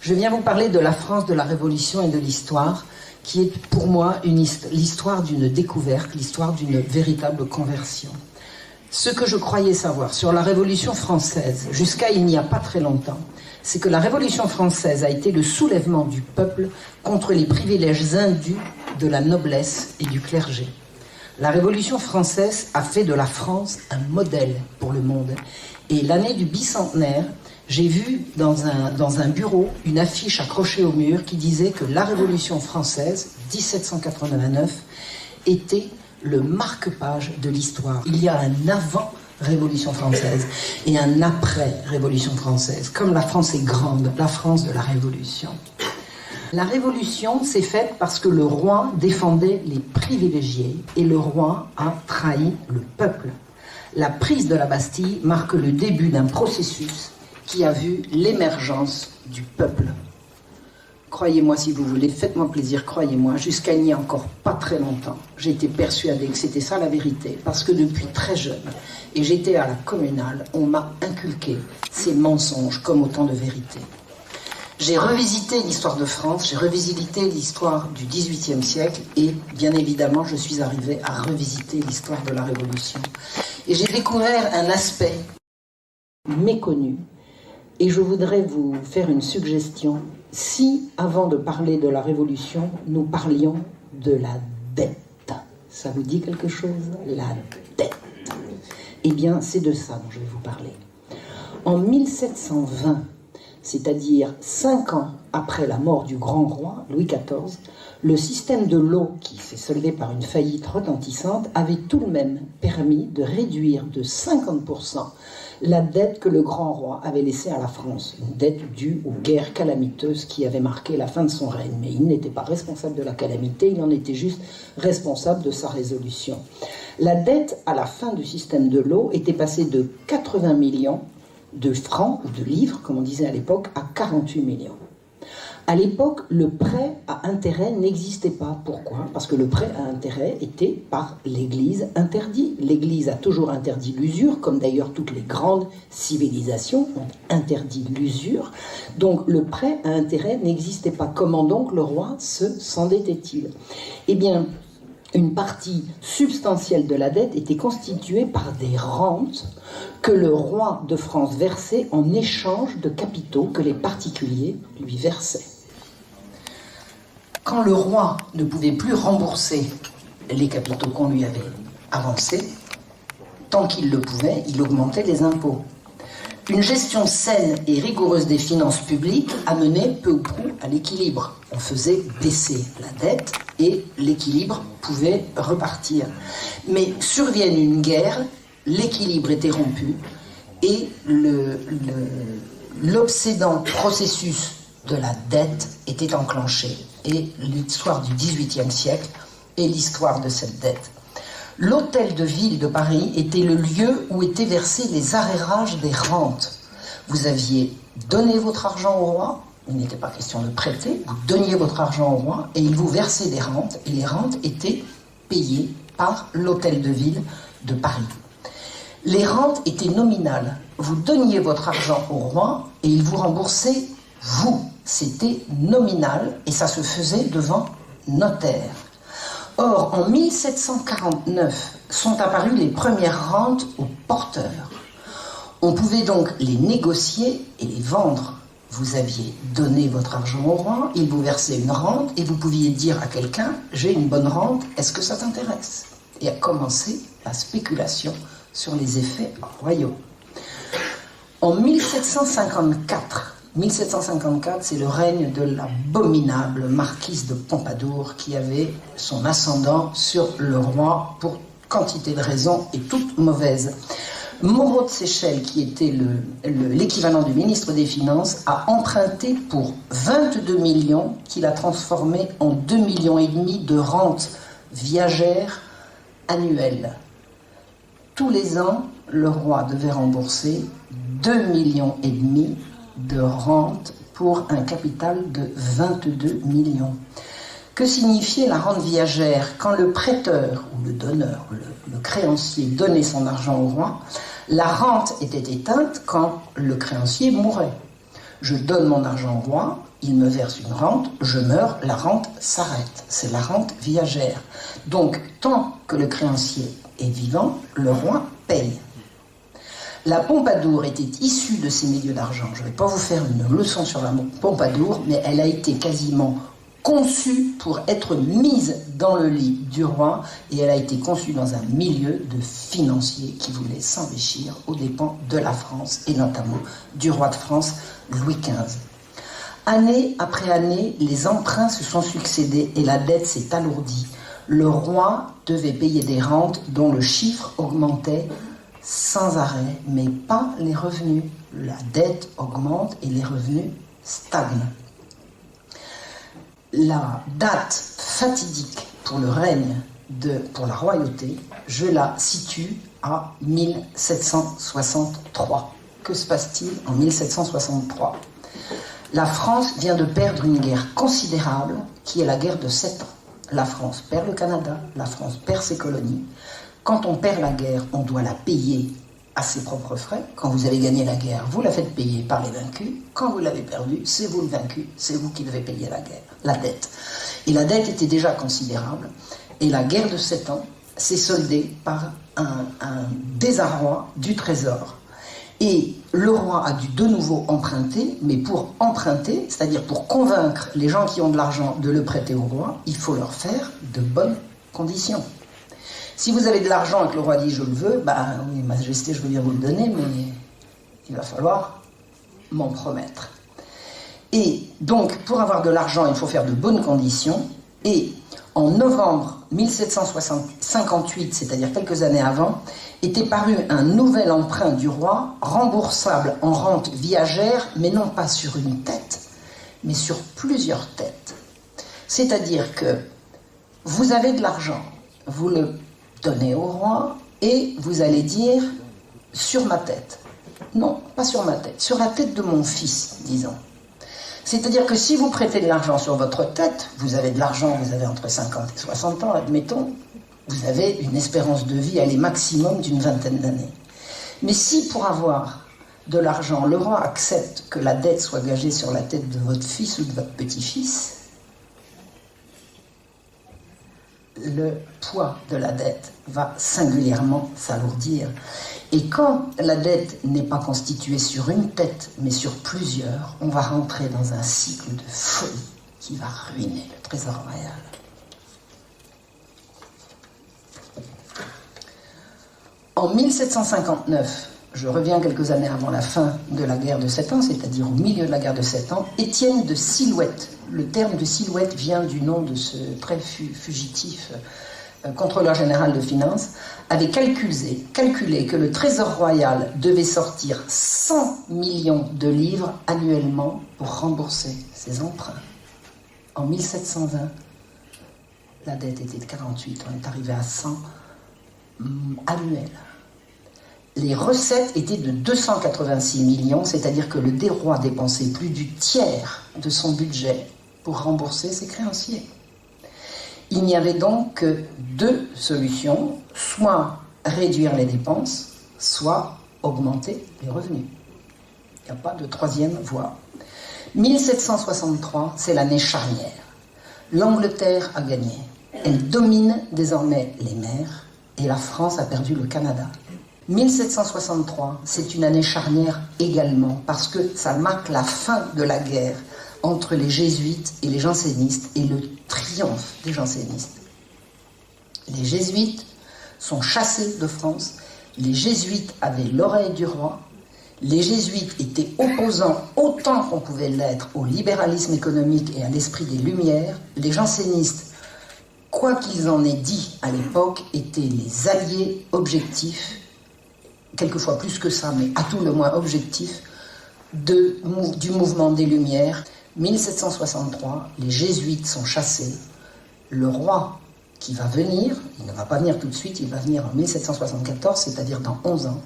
Je viens vous parler de la France de la Révolution et de l'histoire, qui est pour moi l'histoire d'une découverte, l'histoire d'une véritable conversion. Ce que je croyais savoir sur la Révolution française, jusqu'à il n'y a pas très longtemps, c'est que la Révolution française a été le soulèvement du peuple contre les privilèges indus de la noblesse et du clergé. La Révolution française a fait de la France un modèle pour le monde. Et l'année du bicentenaire, j'ai vu dans un bureau une affiche accrochée au mur qui disait que la Révolution française, 1789, était le marque-page de l'histoire. Il y a un avant Révolution française et un après Révolution française. Comme la France est grande, la France de la Révolution. La Révolution s'est faite parce que le roi défendait les privilégiés et le roi a trahi le peuple. La prise de la Bastille marque le début d'un processus qui a vu l'émergence du peuple. Croyez-moi si vous voulez, faites-moi plaisir, croyez-moi, jusqu'à il n'y a encore pas très longtemps, j'étais persuadée que c'était ça la vérité, parce que depuis très jeune, et j'étais à la communale, on m'a inculqué ces mensonges comme autant de vérité. J'ai revisité l'histoire de France, j'ai revisité l'histoire du XVIIIe siècle, et bien évidemment, je suis arrivée à revisiter l'histoire de la Révolution. Et j'ai découvert un aspect méconnu, et je voudrais vous faire une suggestion. Si, avant de parler de la Révolution, nous parlions de la dette, ça vous dit quelque chose? La dette. Eh bien, c'est de ça dont je vais vous parler. En 1720, c'est-à-dire 5 ans après la mort du grand roi, Louis XIV, le système de l'eau, qui s'est soldé par une faillite retentissante, avait tout de même permis de réduire de 50% la dette que le grand roi avait laissée à la France, une dette due aux guerres calamiteuses qui avaient marqué la fin de son règne. Mais il n'était pas responsable de la calamité, il en était juste responsable de sa résolution. La dette, à la fin du système de l'eau, était passée de 80 millions de francs, ou de livres, comme on disait à l'époque, à 48 millions. À l'époque, le prêt à intérêt n'existait pas. Pourquoi? Parce que le prêt à intérêt était par l'Église interdit. L'Église a toujours interdit l'usure, comme d'ailleurs toutes les grandes civilisations ont interdit l'usure. Donc le prêt à intérêt n'existait pas. Comment donc le roi s'endettait-il? Eh bien, une partie substantielle de la dette était constituée par des rentes que le roi de France versait en échange de capitaux que les particuliers lui versaient. Quand le roi ne pouvait plus rembourser les capitaux qu'on lui avait avancés, tant qu'il le pouvait, il augmentait les impôts. Une gestion saine et rigoureuse des finances publiques amenait peu ou prou à l'équilibre. On faisait baisser la dette et l'équilibre pouvait repartir. Mais survienne une guerre, l'équilibre était rompu et l'obsédant processus de la dette était enclenché. Et l'histoire du XVIIIe siècle est l'histoire de cette dette. L'hôtel de ville de Paris était le lieu où étaient versés les arrérages des rentes. Vous aviez donné votre argent au roi, il n'était pas question de prêter, vous donniez votre argent au roi et il vous versait des rentes, et les rentes étaient payées par l'hôtel de ville de Paris. Les rentes étaient nominales. Vous donniez votre argent au roi et il vous remboursait vous. C'était nominal et ça se faisait devant notaire. Or, en 1749, sont apparues les premières rentes aux porteurs. On pouvait donc les négocier et les vendre. Vous aviez donné votre argent au roi, il vous versait une rente et vous pouviez dire à quelqu'un « j'ai une bonne rente, est-ce que ça t'intéresse ?» Et a commencé la spéculation sur les effets royaux. En 1754, c'est le règne de l'abominable marquise de Pompadour qui avait son ascendant sur le roi pour quantité de raisons et toutes mauvaises. Moreau de Séchelles, qui était l'équivalent du ministre des Finances, a emprunté pour 22 millions qu'il a transformé en 2,5 millions de rentes viagères annuelles. Tous les ans, le roi devait rembourser 2,5 millions de rente pour un capital de 22 millions. Que signifiait la rente viagère? Quand le prêteur, ou le donneur, le créancier donnait son argent au roi, la rente était éteinte quand le créancier mourait. Je donne mon argent au roi, il me verse une rente, je meurs, la rente s'arrête. C'est la rente viagère. Donc, tant que le créancier est vivant, le roi paye. La Pompadour était issue de ces milieux d'argent. Je ne vais pas vous faire une leçon sur la Pompadour, mais elle a été quasiment conçue pour être mise dans le lit du roi, et elle a été conçue dans un milieu de financiers qui voulaient s'enrichir aux dépens de la France, et notamment du roi de France, Louis XV. Année après année, les emprunts se sont succédés et la dette s'est alourdie. Le roi devait payer des rentes dont le chiffre augmentait sans arrêt, mais pas les revenus. La dette augmente et les revenus stagnent. La date fatidique pour le règne, pour la royauté, je la situe à 1763. Que se passe-t-il en 1763 ? La France vient de perdre une guerre considérable, qui est la guerre de 7 ans. La France perd le Canada, la France perd ses colonies. Quand on perd la guerre, on doit la payer à ses propres frais. Quand vous avez gagné la guerre, vous la faites payer par les vaincus. Quand vous l'avez perdue, c'est vous le vaincu, c'est vous qui devez payer la guerre, la dette. Et la dette était déjà considérable. Et la guerre de 7 ans s'est soldée par un désarroi du trésor. Et le roi a dû de nouveau emprunter, mais pour emprunter, c'est-à-dire pour convaincre les gens qui ont de l'argent de le prêter au roi, il faut leur faire de bonnes conditions. Si vous avez de l'argent et que le roi dit « je le veux », oui, majesté, je veux bien vous le donner, mais il va falloir m'en promettre. Et donc, pour avoir de l'argent, il faut faire de bonnes conditions. Et en novembre 1758, c'est-à-dire quelques années avant, était paru un nouvel emprunt du roi, remboursable en rente viagère, mais non pas sur une tête, mais sur plusieurs têtes. C'est-à-dire que vous avez de l'argent, vous le donnez au roi, et vous allez dire « sur ma tête ». Non, pas sur ma tête, sur la tête de mon fils, disons. C'est-à-dire que si vous prêtez de l'argent sur votre tête, vous avez de l'argent, vous avez entre 50 et 60 ans, admettons, vous avez une espérance de vie, elle est maximum d'une vingtaine d'années. Mais si pour avoir de l'argent, le roi accepte que la dette soit gagée sur la tête de votre fils ou de votre petit-fils, le poids de la dette va singulièrement s'alourdir. Et quand la dette n'est pas constituée sur une tête, mais sur plusieurs, on va rentrer dans un cycle de folie qui va ruiner le trésor royal. En 1759, je reviens quelques années avant la fin de la guerre de 7 ans, c'est-à-dire au milieu de la guerre de 7 ans, Étienne de Silhouette, le terme de Silhouette vient du nom de ce très fugitif contrôleur général de finances, avait calculé que le trésor royal devait sortir 100 millions de livres annuellement pour rembourser ses emprunts. En 1720, la dette était de 48, on est arrivé à 100 annuels. Les recettes étaient de 286 millions, c'est-à-dire que le roi dépensait plus du tiers de son budget pour rembourser ses créanciers. Il n'y avait donc que 2 solutions, soit réduire les dépenses, soit augmenter les revenus. Il n'y a pas de troisième voie. 1763, c'est l'année charnière. L'Angleterre a gagné. Elle domine désormais les mers et la France a perdu le Canada. 1763, c'est une année charnière également parce que ça marque la fin de la guerre entre les jésuites et les jansénistes et le triomphe des jansénistes. Les jésuites sont chassés de France, les jésuites avaient l'oreille du roi, les jésuites étaient opposants autant qu'on pouvait l'être au libéralisme économique et à l'esprit des Lumières, les jansénistes, quoi qu'ils en aient dit à l'époque, étaient les alliés objectifs, quelquefois plus que ça, mais à tout le moins objectifs, du mouvement des Lumières. 1763, les jésuites sont chassés. Le roi qui va venir, il ne va pas venir tout de suite, il va venir en 1774, c'est-à-dire dans 11 ans,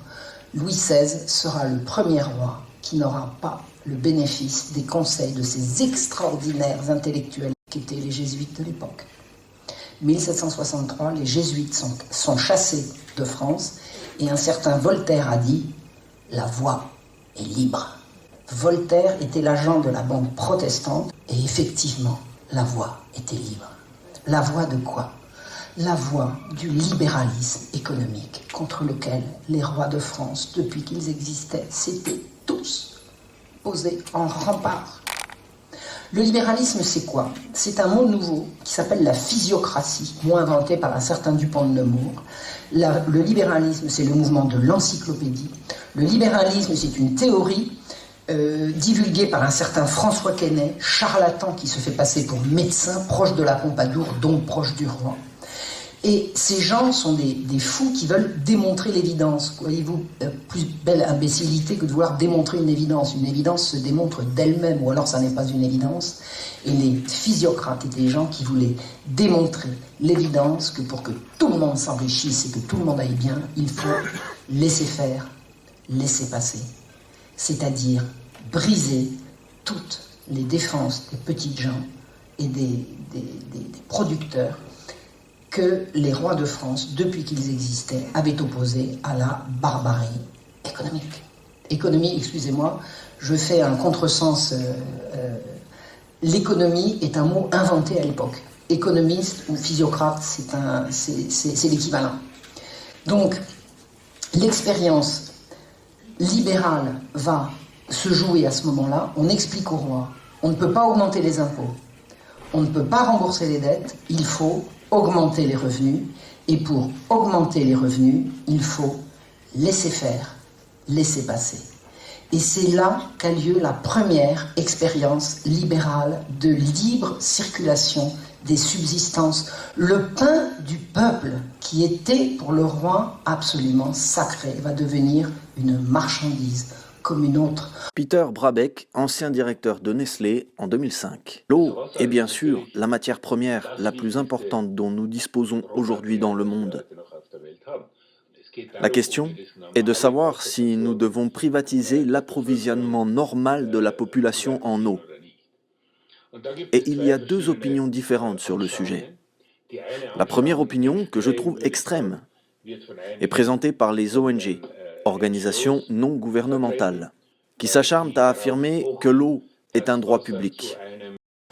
Louis XVI sera le premier roi qui n'aura pas le bénéfice des conseils de ces extraordinaires intellectuels qui étaient les jésuites de l'époque. 1763, les jésuites sont chassés de France et un certain Voltaire a dit « La voie est libre ». Voltaire était l'agent de la bande protestante et effectivement, la voie était libre. La voie de quoi? La voie du libéralisme économique contre lequel les rois de France, depuis qu'ils existaient, s'étaient tous posés en rempart. Le libéralisme, c'est quoi? C'est un mot nouveau qui s'appelle la physiocratie, mot inventé par un certain Dupont de Nemours. Le libéralisme, c'est le mouvement de l'encyclopédie. Le libéralisme, c'est une théorie divulguée par un certain François Quesnay, charlatan qui se fait passer pour médecin, proche de la Pompadour, donc proche du roi. Et ces gens sont des fous qui veulent démontrer l'évidence. Voyez-vous, plus belle imbécilité que de vouloir démontrer une évidence. Une évidence se démontre d'elle-même, ou alors ça n'est pas une évidence. Et les physiocrates étaient des gens qui voulaient démontrer l'évidence que pour que tout le monde s'enrichisse et que tout le monde aille bien, il faut laisser faire, laisser passer. C'est-à-dire briser toutes les défenses des petites gens et des producteurs que les rois de France, depuis qu'ils existaient, avaient opposé à la barbarie économique. Économie, excusez-moi, je fais un contresens. L'économie est un mot inventé à l'époque. Économiste ou physiocrate, c'est l'équivalent. Donc, l'expérience libérale va se jouer à ce moment-là. On explique au roi, on ne peut pas augmenter les impôts, on ne peut pas rembourser les dettes, il faut augmenter les revenus, et pour augmenter les revenus, il faut laisser faire, laisser passer. Et c'est là qu'a lieu la première expérience libérale de libre circulation des subsistances. Le pain du peuple, qui était pour le roi absolument sacré, va devenir une marchandise comme une autre. Peter Brabeck, ancien directeur de Nestlé en 2005. L'eau est bien sûr la matière première la plus importante dont nous disposons aujourd'hui dans le monde. La question est de savoir si nous devons privatiser l'approvisionnement normal de la population en eau. Et il y a deux opinions différentes sur le sujet. La première opinion, que je trouve extrême, est présentée par les ONG, organisations non gouvernementales, qui s'acharnent à affirmer que l'eau est un droit public.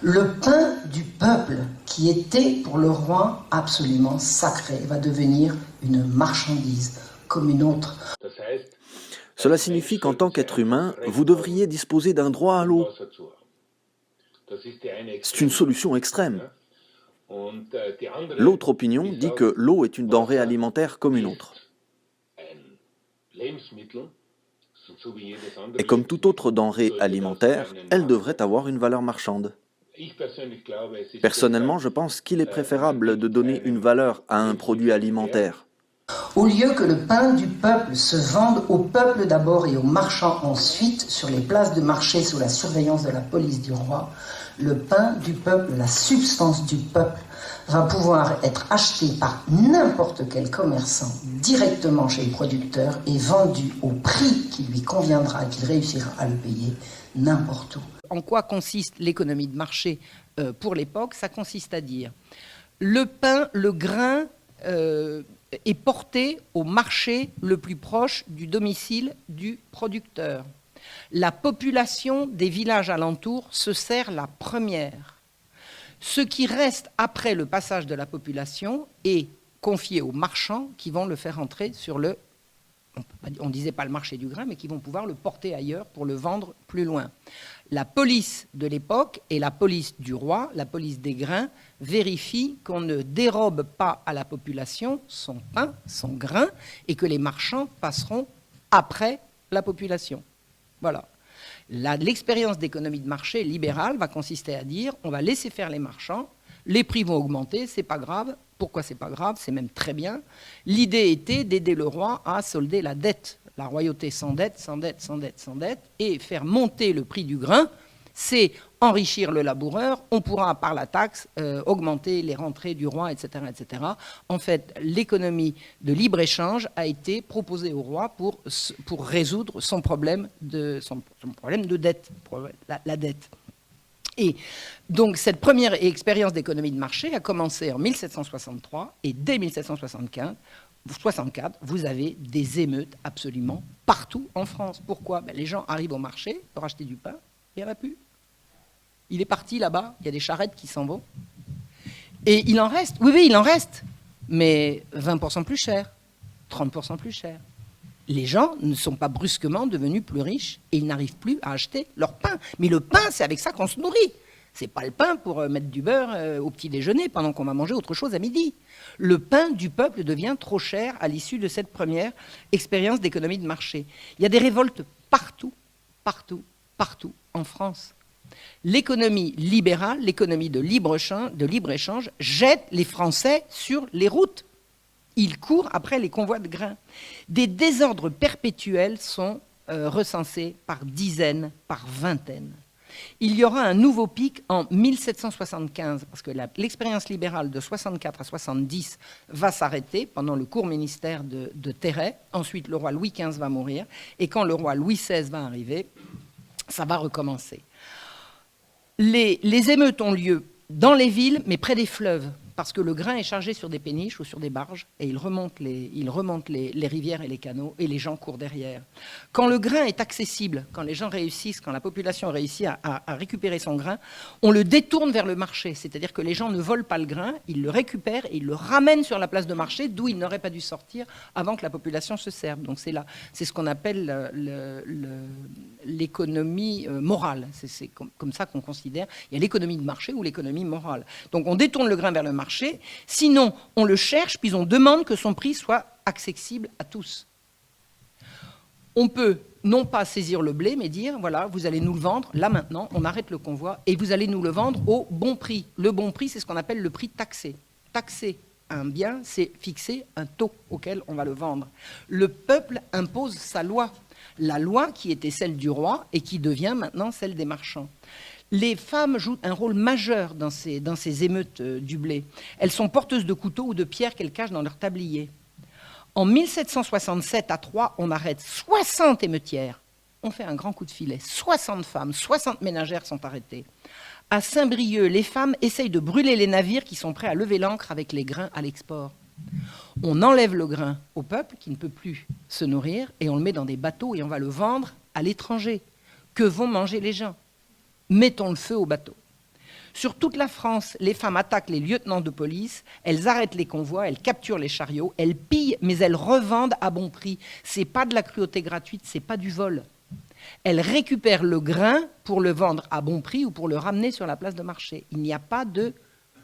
Le pain du peuple, qui était pour le roi absolument sacré, va devenir une marchandise comme une autre. Cela signifie qu'en tant qu'être humain, vous devriez disposer d'un droit à l'eau. C'est une solution extrême. L'autre opinion dit que l'eau est une denrée alimentaire comme une autre. Et comme toute autre denrée alimentaire, elle devrait avoir une valeur marchande. Personnellement, je pense qu'il est préférable de donner une valeur à un produit alimentaire. Au lieu que le pain du peuple se vende au peuple d'abord et aux marchands ensuite, sur les places de marché sous la surveillance de la police du roi, le pain du peuple, la substance du peuple, va pouvoir être acheté par n'importe quel commerçant directement chez le producteur et vendu au prix qui lui conviendra et qu'il réussira à le payer n'importe où. En quoi consiste l'économie de marché pour l'époque? Ça consiste à dire le pain, le grain est porté au marché le plus proche du domicile du producteur. La population des villages alentours se sert la première. Ce qui reste après le passage de la population est confié aux marchands qui vont le faire entrer sur le, on ne disait pas le marché du grain, mais qui vont pouvoir le porter ailleurs pour le vendre plus loin. La police de l'époque et la police du roi, la police des grains, vérifient qu'on ne dérobe pas à la population son pain, son grain, et que les marchands passeront après la population. Voilà. L'expérience d'économie de marché libérale va consister à dire on va laisser faire les marchands, les prix vont augmenter, c'est pas grave. Pourquoi c'est pas grave? C'est même très bien. L'idée était d'aider le roi à solder la dette. La royauté sans dette, sans dette, sans dette, sans dette, et faire monter le prix du grain, c'est enrichir le laboureur, on pourra par la taxe augmenter les rentrées du roi, etc., etc. En fait, l'économie de libre-échange a été proposée au roi pour résoudre son problème de dette, la dette. Et donc cette première expérience d'économie de marché a commencé en 1763 et dès 1775, 64, vous avez des émeutes absolument partout en France. Pourquoi? Les gens arrivent au marché pour acheter du pain, il n'y en a plus. Il est parti là-bas, il y a des charrettes qui s'en vont. Et il en reste, oui, il en reste, mais 20% plus cher, 30% plus cher. Les gens ne sont pas brusquement devenus plus riches et ils n'arrivent plus à acheter leur pain. Mais le pain, c'est avec ça qu'on se nourrit. C'est pas le pain pour mettre du beurre au petit déjeuner pendant qu'on va manger autre chose à midi. Le pain du peuple devient trop cher à l'issue de cette première expérience d'économie de marché. Il y a des révoltes partout, partout, partout en France. L'économie libérale, l'économie de libre-échange, jette les Français sur les routes. Ils courent après les convois de grains. Des désordres perpétuels sont recensés par dizaines, par vingtaines. Il y aura un nouveau pic en 1775, parce que l'expérience libérale de 64 à 70 va s'arrêter pendant le court ministère de Terray. Ensuite, le roi Louis XV va mourir. Et quand le roi Louis XVI va arriver, ça va recommencer. Les émeutes ont lieu dans les villes, mais près des fleuves, parce que le grain est chargé sur des péniches ou sur des barges, et il remonte les rivières et les canaux, et les gens courent derrière. Quand le grain est accessible, quand les gens réussissent, quand la population réussit à récupérer son grain, on le détourne vers le marché, c'est-à-dire que les gens ne volent pas le grain, ils le récupèrent et ils le ramènent sur la place de marché, d'où il n'aurait pas dû sortir avant que la population se serve. Donc c'est ce qu'on appelle l'économie morale, c'est comme ça qu'on considère. Il y a l'économie de marché ou l'économie morale. Donc on détourne le grain vers le marché, sinon on le cherche, puis on demande que son prix soit accessible à tous. On peut non pas saisir le blé, mais dire, voilà, vous allez nous le vendre, là maintenant, on arrête le convoi, et vous allez nous le vendre au bon prix. Le bon prix, c'est ce qu'on appelle le prix taxé. Taxer un bien, c'est fixer un taux auquel on va le vendre. Le peuple impose sa loi, la loi qui était celle du roi et qui devient maintenant celle des marchands. Les femmes jouent un rôle majeur dans ces émeutes du blé. Elles sont porteuses de couteaux ou de pierres qu'elles cachent dans leur tablier. En 1767, à Troyes, on arrête 60 émeutières. On fait un grand coup de filet. 60 femmes, 60 ménagères sont arrêtées. À Saint-Brieuc, les femmes essayent de brûler les navires qui sont prêts à lever l'ancre avec les grains à l'export. On enlève le grain au peuple qui ne peut plus se nourrir et on le met dans des bateaux et on va le vendre à l'étranger. Que vont manger les gens ? Mettons le feu aux bateaux. Sur toute la France, les femmes attaquent les lieutenants de police, elles arrêtent les convois, elles capturent les chariots, elles pillent, mais elles revendent à bon prix. C'est pas de la cruauté gratuite, c'est pas du vol. Elles récupèrent le grain pour le vendre à bon prix ou pour le ramener sur la place de marché. Il n'y a pas de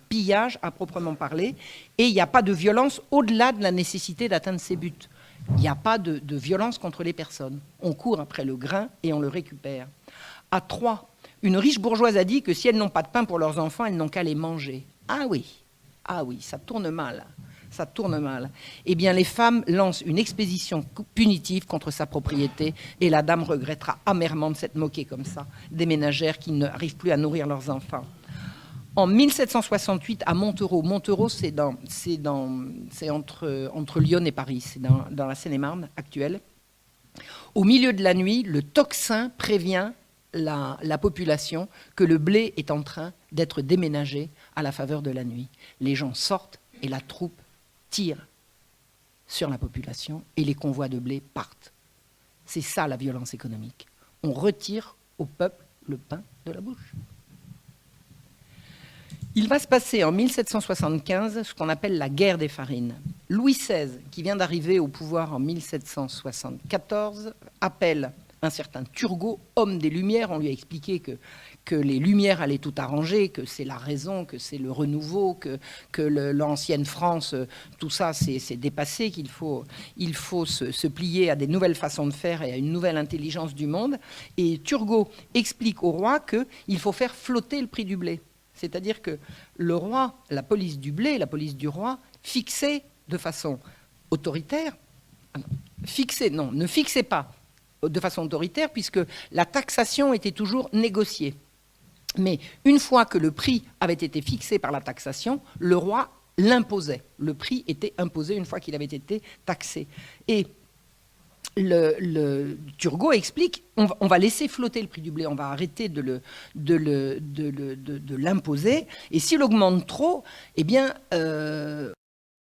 pillage à proprement parler et il n'y a pas de violence au-delà de la nécessité d'atteindre ses buts. Il n'y a pas de violence contre les personnes. On court après le grain et on le récupère. À Troyes, une riche bourgeoise a dit que si elles n'ont pas de pain pour leurs enfants, elles n'ont qu'à les manger. Ah oui, ça tourne mal. Ça tourne mal. Eh bien, les femmes lancent une expédition punitive contre sa propriété et la dame regrettera amèrement de s'être moquée comme ça des ménagères qui n'arrivent plus à nourrir leurs enfants. En 1768, à Montereau, c'est entre Lyon et Paris, c'est dans la Seine-et-Marne actuelle, au milieu de la nuit, le tocsin prévient la population que le blé est en train d'être déménagé à la faveur de la nuit. Les gens sortent et la troupe tire sur la population et les convois de blé partent. C'est ça la violence économique. On retire au peuple le pain de la bouche. Il va se passer en 1775 ce qu'on appelle la guerre des farines. Louis XVI, qui vient d'arriver au pouvoir en 1774, appelle un certain Turgot, homme des Lumières. On lui a expliqué que les Lumières allaient tout arranger, que c'est la raison, que c'est le renouveau, que l'ancienne France, tout ça c'est dépassé, qu'il faut se plier à des nouvelles façons de faire et à une nouvelle intelligence du monde. Et Turgot explique au roi qu'il faut faire flotter le prix du blé. C'est-à-dire que le roi, la police du blé, la police du roi, fixait de façon autoritaire, ne fixait pas de façon autoritaire, puisque la taxation était toujours négociée. Mais une fois que le prix avait été fixé par la taxation, le roi l'imposait. Le prix était imposé une fois qu'il avait été taxé. Et le Turgot explique, on va laisser flotter le prix du blé, on va arrêter de l'imposer, et s'il augmente trop, eh bien,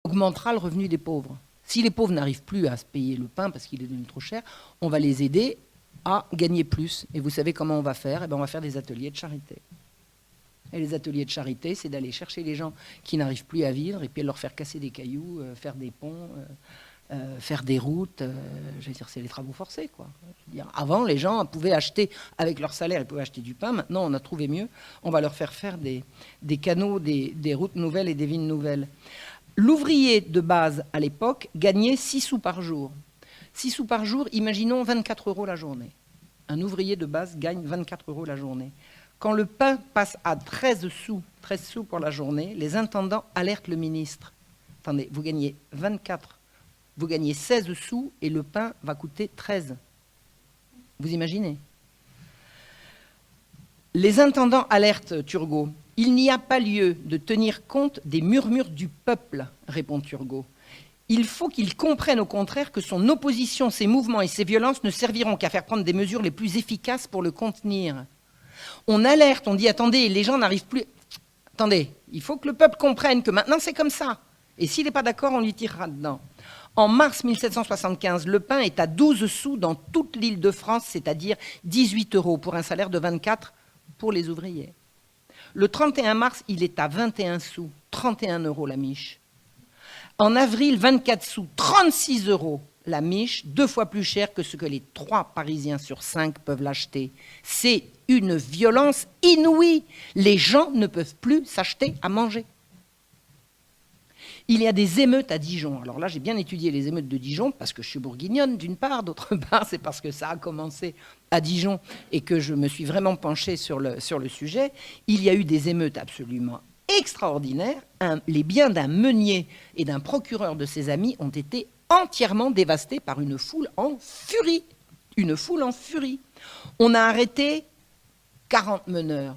augmentera le revenu des pauvres. Si les pauvres n'arrivent plus à se payer le pain parce qu'il est devenu trop cher, on va les aider à gagner plus. Et vous savez comment on va faire? On va faire des ateliers de charité. Et les ateliers de charité, c'est d'aller chercher les gens qui n'arrivent plus à vivre et puis leur faire casser des cailloux, faire des ponts, faire des routes. Je veux dire, c'est les travaux forcés, quoi. Je veux dire, avant, les gens pouvaient acheter, avec leur salaire, ils pouvaient acheter du pain. Maintenant, on a trouvé mieux. On va leur faire des canaux, des routes nouvelles et des vignes nouvelles. L'ouvrier de base, à l'époque, gagnait 6 sous par jour. 6 sous par jour, imaginons 24 € la journée. Un ouvrier de base gagne 24 € la journée. Quand le pain passe à 13 sous pour la journée, les intendants alertent le ministre. Attendez, vous gagnez 24, vous gagnez 16 sous et le pain va coûter 13. Vous imaginez? Les intendants alertent Turgot. Il n'y a pas lieu de tenir compte des murmures du peuple, répond Turgot. Il faut qu'il comprenne au contraire que son opposition, ses mouvements et ses violences ne serviront qu'à faire prendre des mesures les plus efficaces pour le contenir. On alerte, on dit attendez, les gens n'arrivent plus. Attendez, il faut que le peuple comprenne que maintenant c'est comme ça. Et s'il n'est pas d'accord, on lui tirera dedans. En mars 1775, le pain est à 12 sous dans toute l'île de France, c'est-à-dire 18 € pour un salaire de 24 pour les ouvriers. Le 31 mars, il est à 21 sous, 31 € la miche. En avril, 24 sous, 36 € la miche, 2 fois plus cher que ce que les 3 Parisiens sur 5 peuvent l'acheter. C'est une violence inouïe. Les gens ne peuvent plus s'acheter à manger. Il y a des émeutes à Dijon. Alors là, j'ai bien étudié les émeutes de Dijon parce que je suis bourguignonne d'une part, d'autre part, c'est parce que ça a commencé à Dijon et que je me suis vraiment penchée sur le sujet. Il y a eu des émeutes absolument extraordinaires. Les biens d'un meunier et d'un procureur de ses amis ont été entièrement dévastés par une foule en furie. Une foule en furie. On a arrêté 40 meneurs.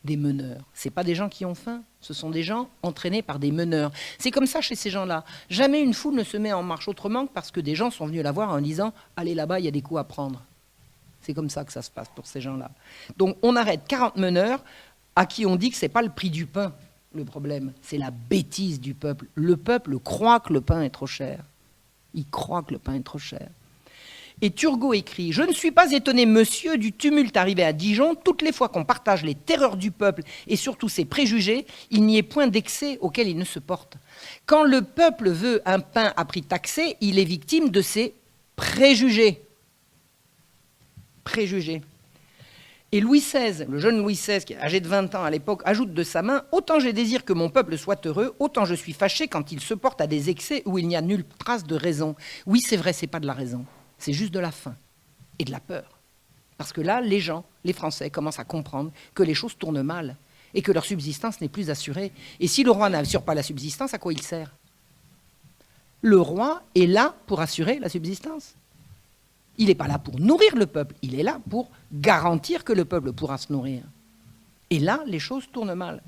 Des meneurs. Ce pas des gens qui ont faim, ce sont des gens entraînés par des meneurs. C'est comme ça chez ces gens-là. Jamais une foule ne se met en marche autrement que parce que des gens sont venus la voir en disant « Allez là-bas, il y a des coups à prendre ». C'est comme ça que ça se passe pour ces gens-là. Donc on arrête 40 meneurs à qui on dit que ce n'est pas le prix du pain le problème, c'est la bêtise du peuple. Le peuple croit que le pain est trop cher. Il croit que le pain est trop cher. Et Turgot écrit « Je ne suis pas étonné, monsieur, du tumulte arrivé à Dijon. Toutes les fois qu'on partage les terreurs du peuple et surtout ses préjugés, il n'y ait point d'excès auquel il ne se porte. Quand le peuple veut un pain à prix taxé, il est victime de ses préjugés. » Préjugés. Et Louis XVI, le jeune Louis XVI, qui est âgé de 20 ans à l'époque, ajoute de sa main « Autant je désire que mon peuple soit heureux, autant je suis fâché quand il se porte à des excès où il n'y a nulle trace de raison. » Oui, c'est vrai, c'est pas de la raison. C'est juste de la faim et de la peur. Parce que là, les gens, les Français, commencent à comprendre que les choses tournent mal et que leur subsistance n'est plus assurée. Et si le roi n'assure pas la subsistance, à quoi il sert? Le roi est là pour assurer la subsistance. Il n'est pas là pour nourrir le peuple, il est là pour garantir que le peuple pourra se nourrir. Et là, les choses tournent mal.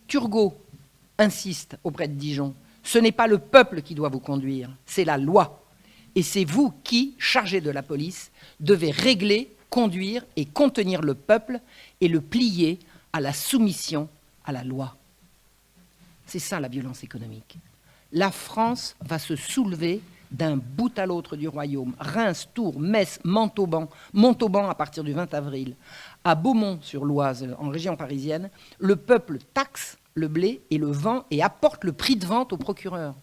Turgot insiste auprès de Dijon. Ce n'est pas le peuple qui doit vous conduire, c'est la loi. Et c'est vous qui, chargés de la police, devez régler, conduire et contenir le peuple et le plier à la soumission à la loi. C'est ça la violence économique. La France va se soulever d'un bout à l'autre du royaume. Reims, Tours, Metz, Montauban à partir du 20 avril. À Beaumont-sur-Oise, en région parisienne, le peuple taxe le blé et le vend et apporte le prix de vente au procureur.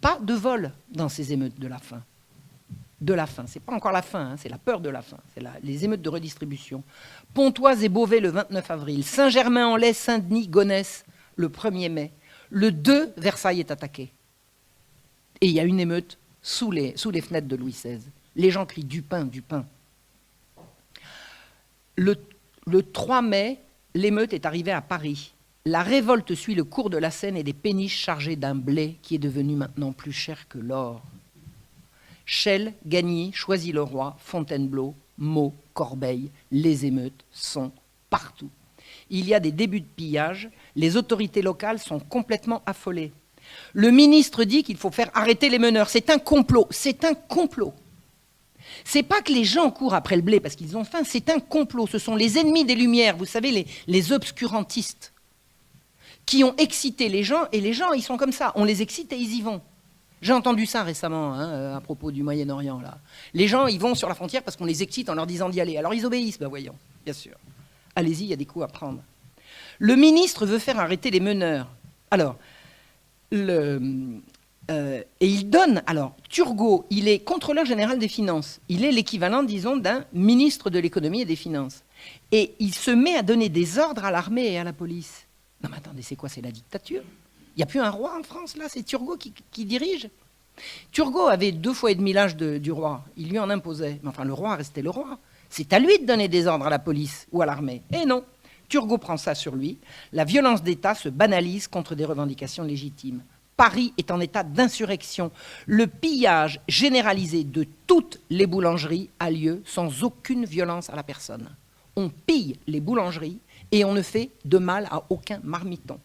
Pas de vol dans ces émeutes de la faim. De la faim. C'est pas encore la faim, hein, c'est la peur de la faim. C'est les émeutes de redistribution. Pontoise et Beauvais le 29 avril. Saint-Germain-en-Laye, Saint-Denis, Gonesse le 1er mai. Le 2, Versailles est attaqué. Et il y a une émeute sous les fenêtres de Louis XVI. Les gens crient du pain, du pain. Le 3 mai, l'émeute est arrivée à Paris. La révolte suit le cours de la Seine et des péniches chargées d'un blé qui est devenu maintenant plus cher que l'or. Chelles, Gagny, Choisy-le-Roi, Fontainebleau, Meaux, Corbeil, les émeutes sont partout. Il y a des débuts de pillage, les autorités locales sont complètement affolées. Le ministre dit qu'il faut faire arrêter les meneurs. C'est un complot, c'est un complot. C'est pas que les gens courent après le blé parce qu'ils ont faim, c'est un complot. Ce sont les ennemis des Lumières, vous savez, les obscurantistes, qui ont excité les gens, et les gens, ils sont comme ça, on les excite et ils y vont. J'ai entendu ça récemment, hein, à propos du Moyen-Orient, là. Les gens, ils vont sur la frontière parce qu'on les excite en leur disant d'y aller. Alors ils obéissent, ben voyons, bien sûr. Allez-y, il y a des coups à prendre. Le ministre veut faire arrêter les meneurs. Alors, et il donne... Alors, Turgot, il est contrôleur général des finances. Il est l'équivalent, disons, d'un ministre de l'économie et des finances. Et il se met à donner des ordres à l'armée et à la police. Non mais attendez, c'est quoi? C'est la dictature? Il n'y a plus un roi en France, là? C'est Turgot qui dirige? Turgot avait 2 fois et demi l'âge du roi. Il lui en imposait. Mais enfin, le roi restait le roi. C'est à lui de donner des ordres à la police ou à l'armée. Et non. Turgot prend ça sur lui. La violence d'État se banalise contre des revendications légitimes. Paris est en état d'insurrection. Le pillage généralisé de toutes les boulangeries a lieu sans aucune violence à la personne. On pille les boulangeries et on ne fait de mal à aucun marmiton.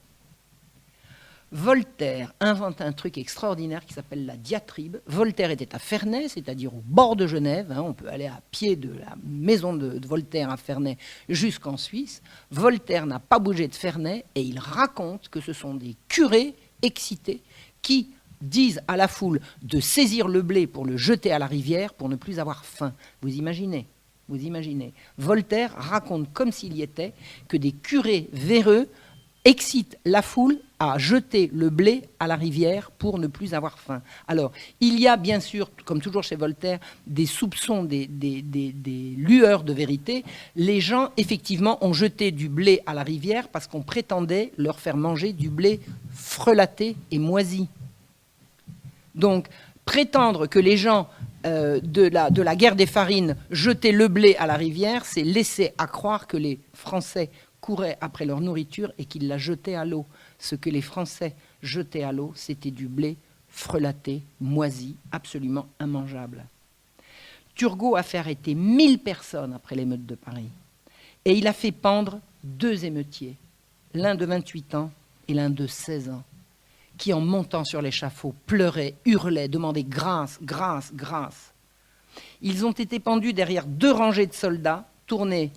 Voltaire invente un truc extraordinaire qui s'appelle la diatribe. Voltaire était à Ferney, c'est-à-dire au bord de Genève. Hein, on peut aller à pied de la maison de Voltaire à Ferney jusqu'en Suisse. Voltaire n'a pas bougé de Ferney et il raconte que ce sont des curés excités qui disent à la foule de saisir le blé pour le jeter à la rivière pour ne plus avoir faim. Vous imaginez? Vous imaginez? Voltaire raconte comme s'il y était que des curés véreux excitent la foule à jeter le blé à la rivière pour ne plus avoir faim. Alors, il y a bien sûr, comme toujours chez Voltaire, des soupçons, des lueurs de vérité. Les gens, effectivement, ont jeté du blé à la rivière parce qu'on prétendait leur faire manger du blé frelaté et moisi. Donc, prétendre que les gens de la guerre des farines jetaient le blé à la rivière, c'est laisser à croire que les Français couraient après leur nourriture et qu'ils la jetaient à l'eau. Ce que les Français jetaient à l'eau, c'était du blé frelaté, moisi, absolument immangeable. Turgot a fait arrêter 1000 personnes après l'émeute de Paris. Et il a fait pendre 2 émeutiers, l'un de 28 ans et l'un de 16 ans, qui en montant sur l'échafaud pleuraient, hurlaient, demandaient grâce, grâce, grâce. Ils ont été pendus derrière 2 rangées de soldats, tournés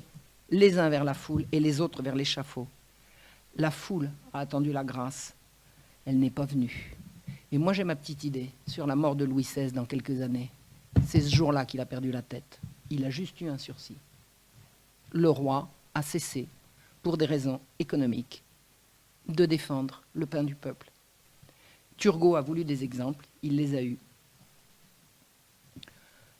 les uns vers la foule et les autres vers l'échafaud. La foule a attendu la grâce. Elle n'est pas venue. Et moi, j'ai ma petite idée sur la mort de Louis XVI dans quelques années. C'est ce jour-là qu'il a perdu la tête. Il a juste eu un sursis. Le roi a cessé, pour des raisons économiques, de défendre le pain du peuple. Turgot a voulu des exemples, il les a eus.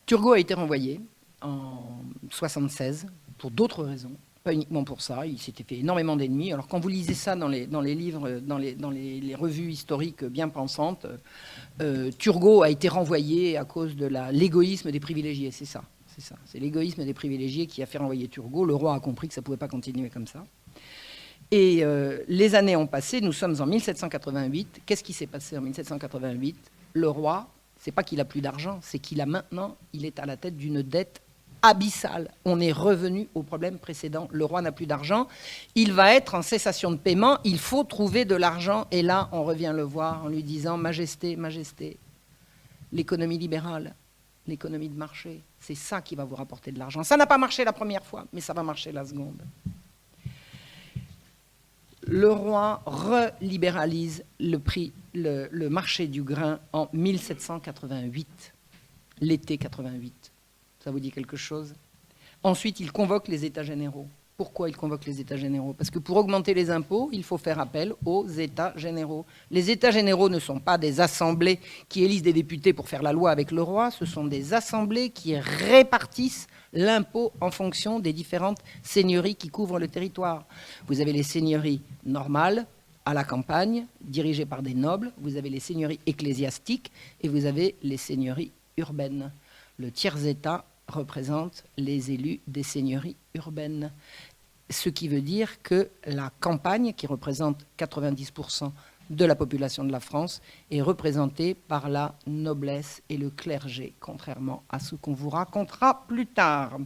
Turgot a été renvoyé en 1976 pour d'autres raisons, pas uniquement pour ça, il s'était fait énormément d'ennemis. Alors quand vous lisez ça dans les livres, dans les revues historiques bien pensantes, Turgot a été renvoyé à cause de l'égoïsme des privilégiés, c'est ça. C'est l'égoïsme des privilégiés qui a fait renvoyer Turgot. Le roi a compris que ça ne pouvait pas continuer comme ça. Et les années ont passé, nous sommes en 1788. Qu'est-ce qui s'est passé en 1788? Le roi, c'est pas qu'il a plus d'argent, c'est qu'il a maintenant, il est à la tête d'une dette abyssale. On est revenu au problème précédent. Le roi n'a plus d'argent, il va être en cessation de paiement, il faut trouver de l'argent. Et là, on revient le voir en lui disant « Majesté, Majesté, l'économie libérale, l'économie de marché, c'est ça qui va vous rapporter de l'argent. Ça n'a pas marché la première fois, mais ça va marcher la seconde. » Le roi relibéralise le marché du grain en 1788, l'été 88. Ça vous dit quelque chose? Ensuite, il convoque les États généraux. Pourquoi il convoque les États généraux? Parce que pour augmenter les impôts, il faut faire appel aux États généraux. Les États généraux ne sont pas des assemblées qui élisent des députés pour faire la loi avec le roi, ce sont des assemblées qui répartissent l'impôt en fonction des différentes seigneuries qui couvrent le territoire. Vous avez les seigneuries normales, à la campagne, dirigées par des nobles, vous avez les seigneuries ecclésiastiques et vous avez les seigneuries urbaines. Le tiers-État représente les élus des seigneuries urbaines. Ce qui veut dire que la campagne, qui représente 90% de la population de la France, est représentée par la noblesse et le clergé, contrairement à ce qu'on vous racontera plus tard.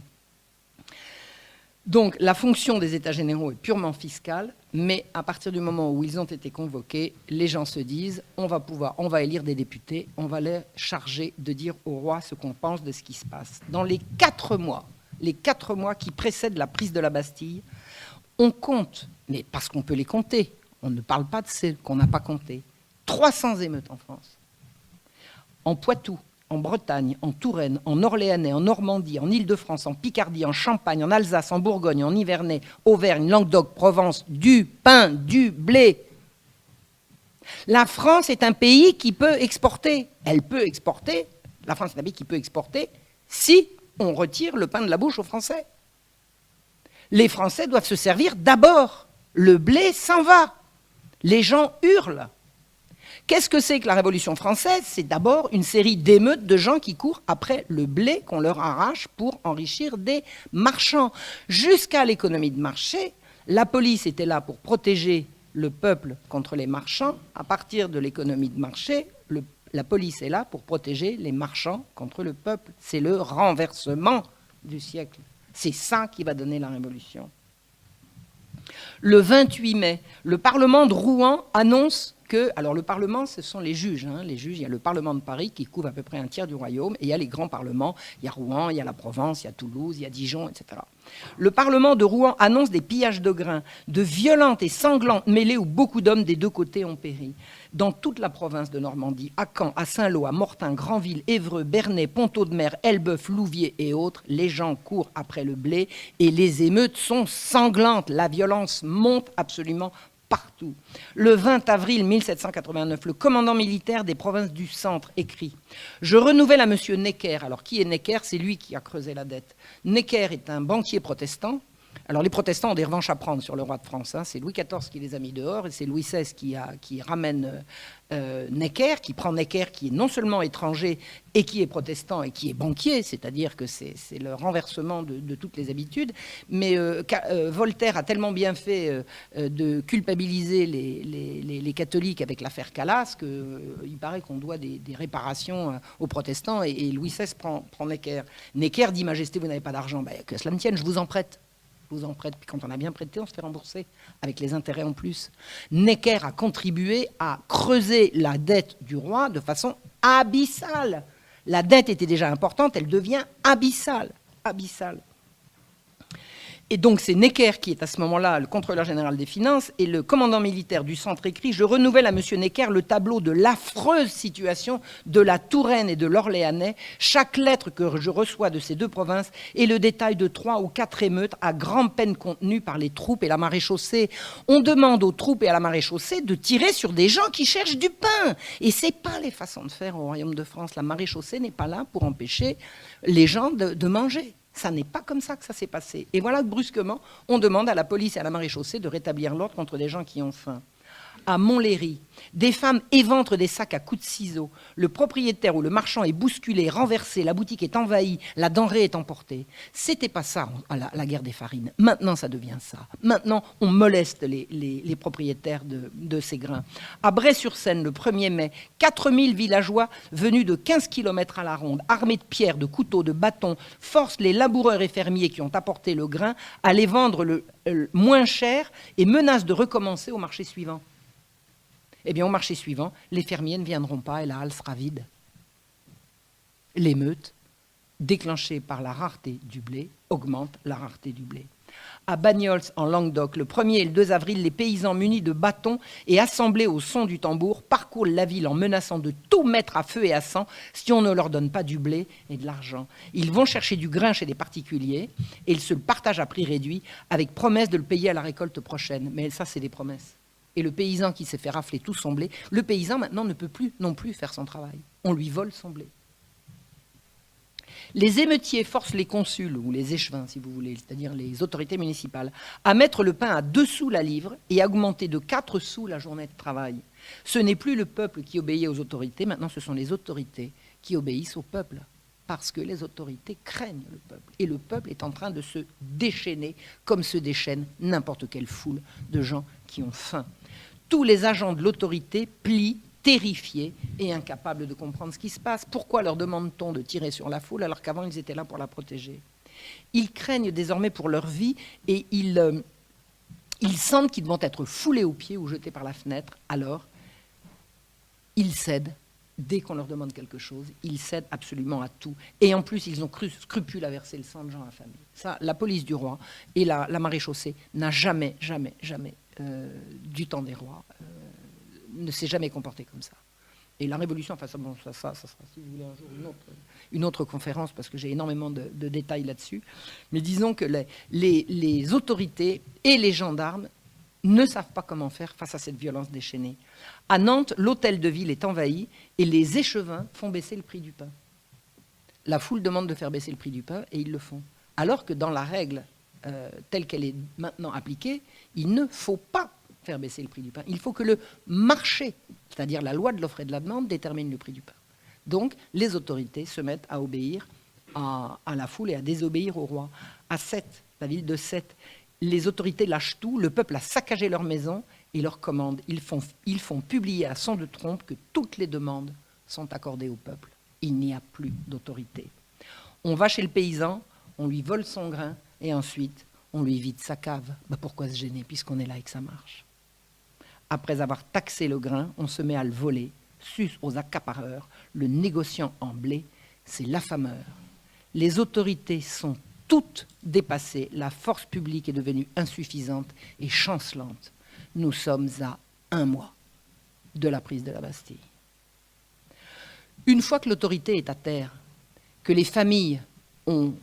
Donc la fonction des États généraux est purement fiscale, mais à partir du moment où ils ont été convoqués, les gens se disent on va élire des députés, on va les charger de dire au roi ce qu'on pense de ce qui se passe. Dans les 4 mois qui précèdent la prise de la Bastille, on compte, mais parce qu'on peut les compter, On ne parle pas de celles qu'on n'a pas comptées. 300 émeutes en France. En Poitou, en Bretagne, en Touraine, en Orléanais, en Normandie, en Île-de-France, en Picardie, en Champagne, en Alsace, en Bourgogne, en Nivernais, Auvergne, Languedoc, Provence, du pain, du blé. La France est un pays qui peut exporter. Elle peut exporter. La France est un pays qui peut exporter si on retire le pain de la bouche aux Français. Les Français doivent se servir d'abord. Le blé s'en va. Les gens hurlent. Qu'est-ce que c'est que la Révolution française? C'est d'abord une série d'émeutes de gens qui courent après le blé qu'on leur arrache pour enrichir des marchands. Jusqu'à l'économie de marché, la police était là pour protéger le peuple contre les marchands. À partir de l'économie de marché, la police est là pour protéger les marchands contre le peuple. C'est le renversement du siècle. C'est ça qui va donner la Révolution. Le 28 mai, le Parlement de Rouen annonce que... Alors le Parlement, ce sont les juges. Les juges, il y a le Parlement de Paris qui couvre à peu près un tiers du royaume, et il y a les grands parlements. Il y a Rouen, il y a la Provence, il y a Toulouse, il y a Dijon, etc. Le Parlement de Rouen annonce des pillages de grains, de violentes et sanglantes mêlées où beaucoup d'hommes des deux côtés ont péri. Dans toute la province de Normandie, à Caen, à Saint-Lô, à Mortain, Granville, Évreux, Bernay, Ponteau-de-Mer, Elbeuf, Louviers et autres, les gens courent après le blé et les émeutes sont sanglantes. La violence monte absolument partout. Le 20 avril 1789, le commandant militaire des provinces du centre écrit « Je renouvelle à M. Necker ». Alors, qui est Necker? C'est lui qui a creusé la dette. Necker est un banquier protestant. Alors, les protestants ont des revanches à prendre sur le roi de France. C'est Louis XIV qui les a mis dehors et c'est Louis XVI qui ramène Necker, qui prend Necker, qui est non seulement étranger et qui est protestant et qui est banquier, c'est-à-dire que c'est le renversement de toutes les habitudes. Mais Voltaire a tellement bien fait de culpabiliser les catholiques avec l'affaire Calas qu'il paraît qu'on doit des réparations aux protestants et Louis XVI prend Necker. Necker dit « Majesté, vous n'avez pas d'argent. Que cela ne tienne, je vous en prête. » Vous en prête, puis quand on a bien prêté, on se fait rembourser, avec les intérêts en plus. Necker a contribué à creuser la dette du roi de façon abyssale. La dette était déjà importante, elle devient abyssale. Abyssale. Et donc c'est Necker qui est à ce moment-là le contrôleur général des finances et le commandant militaire du centre écrit « Je renouvelle à M. Necker le tableau de l'affreuse situation de la Touraine et de l'Orléanais. Chaque lettre que je reçois de ces deux provinces est le détail de 3 ou 4 émeutes à grande peine contenues par les troupes et la maréchaussée. On demande aux troupes et à la maréchaussée de tirer sur des gens qui cherchent du pain. Et ce n'est pas les façons de faire au Royaume de France. La maréchaussée n'est pas là pour empêcher les gens de manger. Ça n'est pas comme ça que ça s'est passé. Et voilà que brusquement, on demande à la police et à la maréchaussée de rétablir l'ordre contre des gens qui ont faim. À Montlhéry, des femmes éventrent des sacs à coups de ciseaux. Le propriétaire ou le marchand est bousculé, renversé, la boutique est envahie, la denrée est emportée. C'était pas ça à la guerre des farines. Maintenant, ça devient ça. Maintenant, on moleste les propriétaires de ces grains. À Bray-sur-Seine, le 1er mai, 4000 villageois venus de 15 km à la ronde, armés de pierres, de couteaux, de bâtons, forcent les laboureurs et fermiers qui ont apporté le grain à les vendre le moins cher et menacent de recommencer au marché suivant. Eh bien, au marché suivant, les fermiers ne viendront pas et la halle sera vide. L'émeute, déclenchée par la rareté du blé, augmente la rareté du blé. À Bagnols, en Languedoc, le 1er et le 2 avril, les paysans munis de bâtons et assemblés au son du tambour parcourent la ville en menaçant de tout mettre à feu et à sang si on ne leur donne pas du blé et de l'argent. Ils vont chercher du grain chez des particuliers et ils se le partagent à prix réduit avec promesse de le payer à la récolte prochaine. Mais ça, c'est des promesses. Et le paysan qui s'est fait rafler tout son blé, le paysan maintenant ne peut plus non plus faire son travail. On lui vole son blé. Les émeutiers forcent les consuls, ou les échevins si vous voulez, c'est-à-dire les autorités municipales, à mettre le pain à 2 sous la livre et à augmenter de 4 sous la journée de travail. Ce n'est plus le peuple qui obéit aux autorités, maintenant ce sont les autorités qui obéissent au peuple. Parce que les autorités craignent le peuple. Et le peuple est en train de se déchaîner comme se déchaîne n'importe quelle foule de gens qui ont faim. Tous les agents de l'autorité plient, terrifiés et incapables de comprendre ce qui se passe. Pourquoi leur demande-t-on de tirer sur la foule alors qu'avant ils étaient là pour la protéger? Ils craignent désormais pour leur vie et ils sentent qu'ils vont être foulés aux pieds ou jetés par la fenêtre. Alors, ils cèdent. Dès qu'on leur demande quelque chose, ils cèdent absolument à tout. Et en plus, ils ont scrupule à verser le sang de gens affamés. Ça, la police du roi et la maréchaussée n'a jamais du temps des rois, ne s'est jamais comporté comme ça. Et la Révolution, enfin ça sera, si vous voulez, un jour une autre conférence, parce que j'ai énormément de détails là-dessus. Mais disons que les autorités et les gendarmes ne savent pas comment faire face à cette violence déchaînée. À Nantes, l'hôtel de ville est envahi et les échevins font baisser le prix du pain. La foule demande de faire baisser le prix du pain et ils le font. Alors que dans la règle telle qu'elle est maintenant appliquée, il ne faut pas faire baisser le prix du pain. Il faut que le marché, c'est-à-dire la loi de l'offre et de la demande, détermine le prix du pain. Donc, les autorités se mettent à obéir à la foule et à désobéir au roi. À Sète, la ville de Sète, les autorités lâchent tout, le peuple a saccagé leur maison et leur commande. Ils font publier à son de trompe que toutes les demandes sont accordées au peuple. Il n'y a plus d'autorité. On va chez le paysan, on lui vole son grain et ensuite on lui vide sa cave. Pourquoi se gêner puisqu'on est là et que ça marche? Après avoir taxé le grain, on se met à le voler, sus aux accapareurs, le négociant en blé, c'est l'affameur. Les autorités sont toutes dépassées, la force publique est devenue insuffisante et chancelante. Nous sommes à 1 mois de la prise de la Bastille. Une fois que l'autorité est à terre, que les familles ont...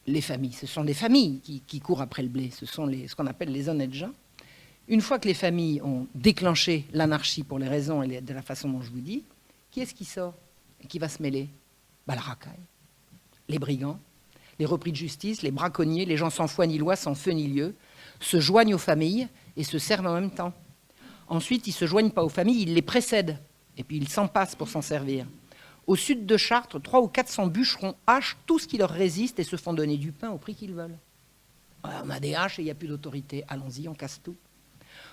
Les familles, ce sont des familles qui courent après le blé, ce sont ce qu'on appelle les honnêtes gens. Une fois que les familles ont déclenché l'anarchie pour les raisons et de la façon dont je vous dis, qui est-ce qui sort et qui va se mêler? La racaille, les brigands, les repris de justice, les braconniers, les gens sans foi ni loi, sans feu ni lieu, se joignent aux familles et se servent en même temps. Ensuite, ils ne se joignent pas aux familles, ils les précèdent, et puis ils s'en passent pour s'en servir. Au sud de Chartres, 300 ou 400 bûcherons hachent tout ce qui leur résiste et se font donner du pain au prix qu'ils veulent. On a des haches et il n'y a plus d'autorité. Allons-y, on casse tout.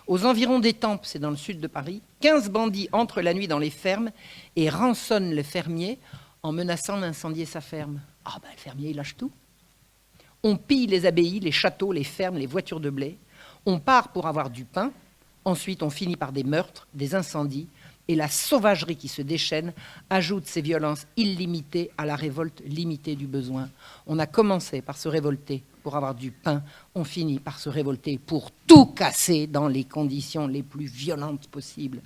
Aux environs d'Étampes, c'est dans le sud de Paris, 15 bandits entrent la nuit dans les fermes et rançonnent le fermier en menaçant d'incendier sa ferme. Le fermier, il lâche tout. On pille les abbayes, les châteaux, les fermes, les voitures de blé. On part pour avoir du pain. Ensuite, on finit par des meurtres, des incendies. Et la sauvagerie qui se déchaîne ajoute ces violences illimitées à la révolte limitée du besoin. On a commencé par se révolter pour avoir du pain, on finit par se révolter pour tout casser dans les conditions les plus violentes possibles.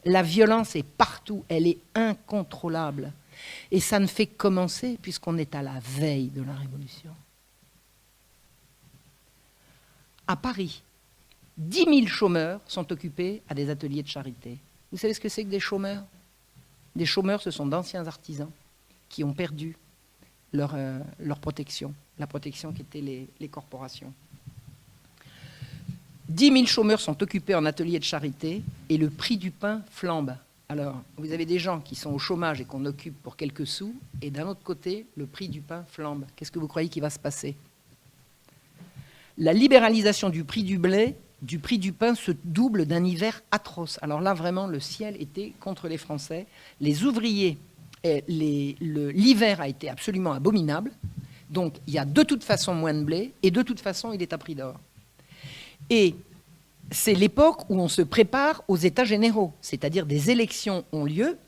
La violence est partout, elle est incontrôlable. Et ça ne fait que commencer puisqu'on est à la veille de la Révolution. À Paris, 10 000 chômeurs sont occupés à des ateliers de charité. Vous savez ce que c'est que des chômeurs? Des chômeurs, ce sont d'anciens artisans qui ont perdu leur protection, la protection qu'étaient les corporations. 10 000 chômeurs sont occupés en ateliers de charité et le prix du pain flambe. Alors, vous avez des gens qui sont au chômage et qu'on occupe pour quelques sous, et d'un autre côté, le prix du pain flambe. Qu'est-ce que vous croyez qui va se passer? La libéralisation du prix du blé, du prix du pain se double d'un hiver atroce. Alors là, vraiment, le ciel était contre les Français. Les ouvriers, l'hiver a été absolument abominable. Donc, il y a de toute façon moins de blé, et de toute façon, il est à prix d'or. Et c'est l'époque où on se prépare aux États généraux, c'est-à-dire des élections ont lieu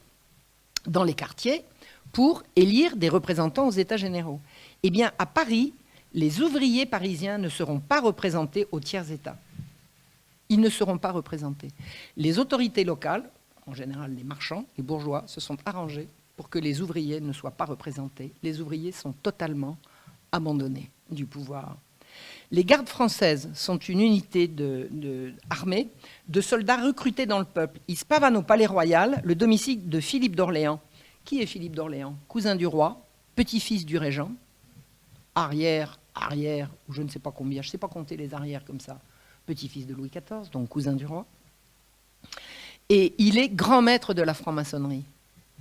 dans les quartiers pour élire des représentants aux États généraux. Eh bien, à Paris, les ouvriers parisiens ne seront pas représentés au tiers-État. Ils ne seront pas représentés. Les autorités locales, en général les marchands, les bourgeois, se sont arrangés pour que les ouvriers ne soient pas représentés. Les ouvriers sont totalement abandonnés du pouvoir. Les gardes françaises sont une unité armée de soldats recrutés dans le peuple. Ils se pavanent au Palais Royal, le domicile de Philippe d'Orléans. Qui est Philippe d'Orléans? Cousin du roi, petit-fils du régent, arrière, ou je ne sais pas combien, je ne sais pas compter les arrières comme ça. Petit-fils de Louis XIV, donc cousin du roi. Et il est grand maître de la franc-maçonnerie.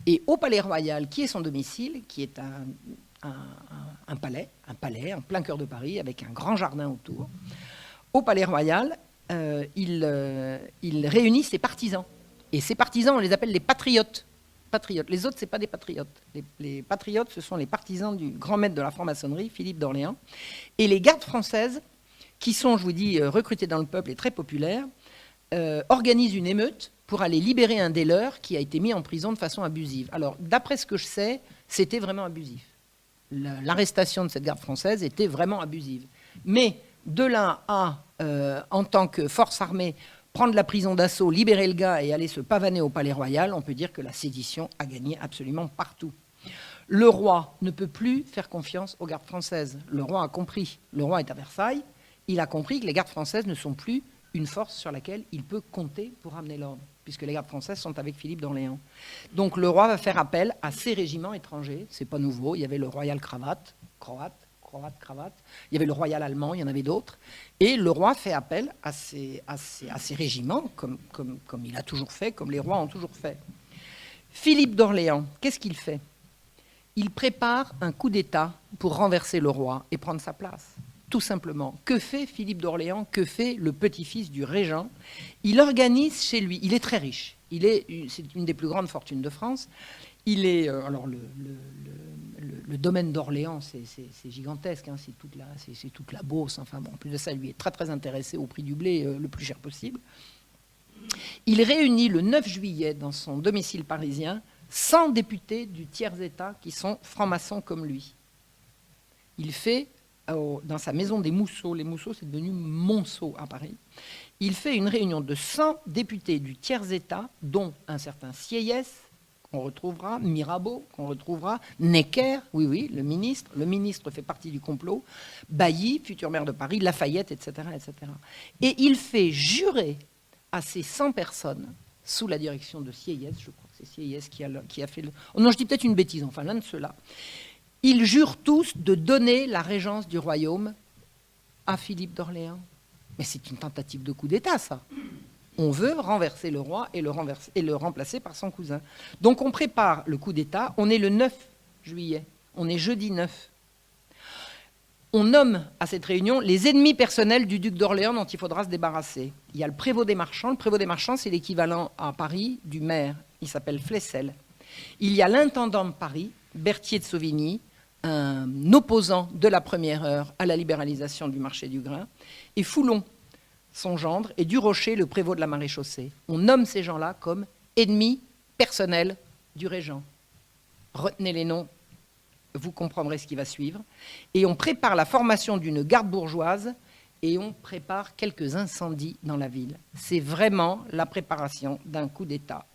Et au Palais Royal, qui est son domicile, qui est un palais en plein cœur de Paris, avec un grand jardin autour, au Palais Royal, il réunit ses partisans. Et ces partisans, on les appelle les patriotes. Les autres, ce n'est pas des patriotes. Les patriotes, ce sont les partisans du grand maître de la franc-maçonnerie, Philippe d'Orléans. Et les gardes françaises, qui sont, je vous dis, recrutés dans le peuple et très populaires, organisent une émeute pour aller libérer un des leurs qui a été mis en prison de façon abusive. Alors, d'après ce que je sais, c'était vraiment abusif. L'arrestation de cette garde française était vraiment abusive. Mais de là à, en tant que force armée, prendre la prison d'assaut, libérer le gars et aller se pavaner au Palais Royal, on peut dire que la sédition a gagné absolument partout. Le roi ne peut plus faire confiance aux gardes françaises. Le roi a compris. Le roi est à Versailles. Il a compris que les gardes françaises ne sont plus une force sur laquelle il peut compter pour amener l'ordre, puisque les gardes françaises sont avec Philippe d'Orléans. Donc le roi va faire appel à ces régiments étrangers. C'est pas nouveau. Il y avait le Royal Cravate, croate. Il y avait le Royal allemand, il y en avait d'autres. Et le roi fait appel à ces régiments, comme il a toujours fait, comme les rois ont toujours fait. Philippe d'Orléans, qu'est-ce qu'il fait? Il prépare un coup d'État pour renverser le roi et prendre sa place. Tout simplement. Que fait Philippe d'Orléans? Que fait le petit-fils du régent? Il organise chez lui, il est très riche, c'est une des plus grandes fortunes de France. Il est, alors le domaine d'Orléans, c'est gigantesque, hein, c'est toute la Beauce. Enfin bon, en plus de ça, lui est très très intéressé au prix du blé le plus cher possible. Il réunit le 9 juillet dans son domicile parisien 100 députés du tiers-État qui sont francs-maçons comme lui. Il fait, dans sa maison des Mousseaux, les Mousseaux c'est devenu Monceau à Paris, il fait une réunion de 100 députés du tiers-État, dont un certain Sieyès, qu'on retrouvera, Mirabeau, qu'on retrouvera, Necker, oui, le ministre fait partie du complot, Bailly, futur maire de Paris, Lafayette, etc., etc. Et il fait jurer à ces 100 personnes, sous la direction de Sieyès, je crois que c'est Sieyès qui a fait le... Oh non, je dis peut-être une bêtise, enfin l'un de ceux-là. Ils jurent tous de donner la régence du royaume à Philippe d'Orléans. Mais c'est une tentative de coup d'État, ça. On veut renverser le roi et le remplacer par son cousin. Donc on prépare le coup d'État, on est le 9 juillet, on est jeudi 9. On nomme à cette réunion les ennemis personnels du duc d'Orléans dont il faudra se débarrasser. Il y a le prévôt des marchands. Le prévôt des marchands, c'est l'équivalent à Paris du maire. Il s'appelle Flessel. Il y a l'intendant de Paris, Berthier de Sauvigny, un opposant de la première heure à la libéralisation du marché du grain, et Foulon, son gendre, et Durocher, le prévôt de la maréchaussée. On nomme ces gens-là comme ennemis personnels du régent. Retenez les noms, vous comprendrez ce qui va suivre. Et on prépare la formation d'une garde bourgeoise et on prépare quelques incendies dans la ville. C'est vraiment la préparation d'un coup d'État.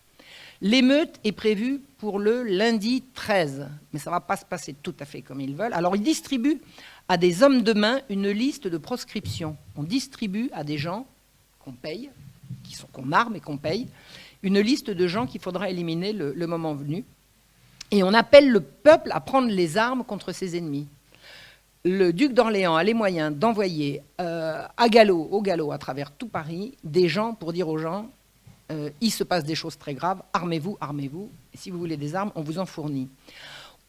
L'émeute est prévue pour le lundi 13, mais ça ne va pas se passer tout à fait comme ils veulent. Alors ils distribuent à des hommes de main une liste de proscription. On distribue à des gens qu'on paye, qu'on arme et qu'on paye, une liste de gens qu'il faudra éliminer le moment venu. Et on appelle le peuple à prendre les armes contre ses ennemis. Le duc d'Orléans a les moyens d'envoyer au galop à travers tout Paris des gens pour dire aux gens il se passe des choses très graves, armez-vous, armez-vous. Et si vous voulez des armes, on vous en fournit.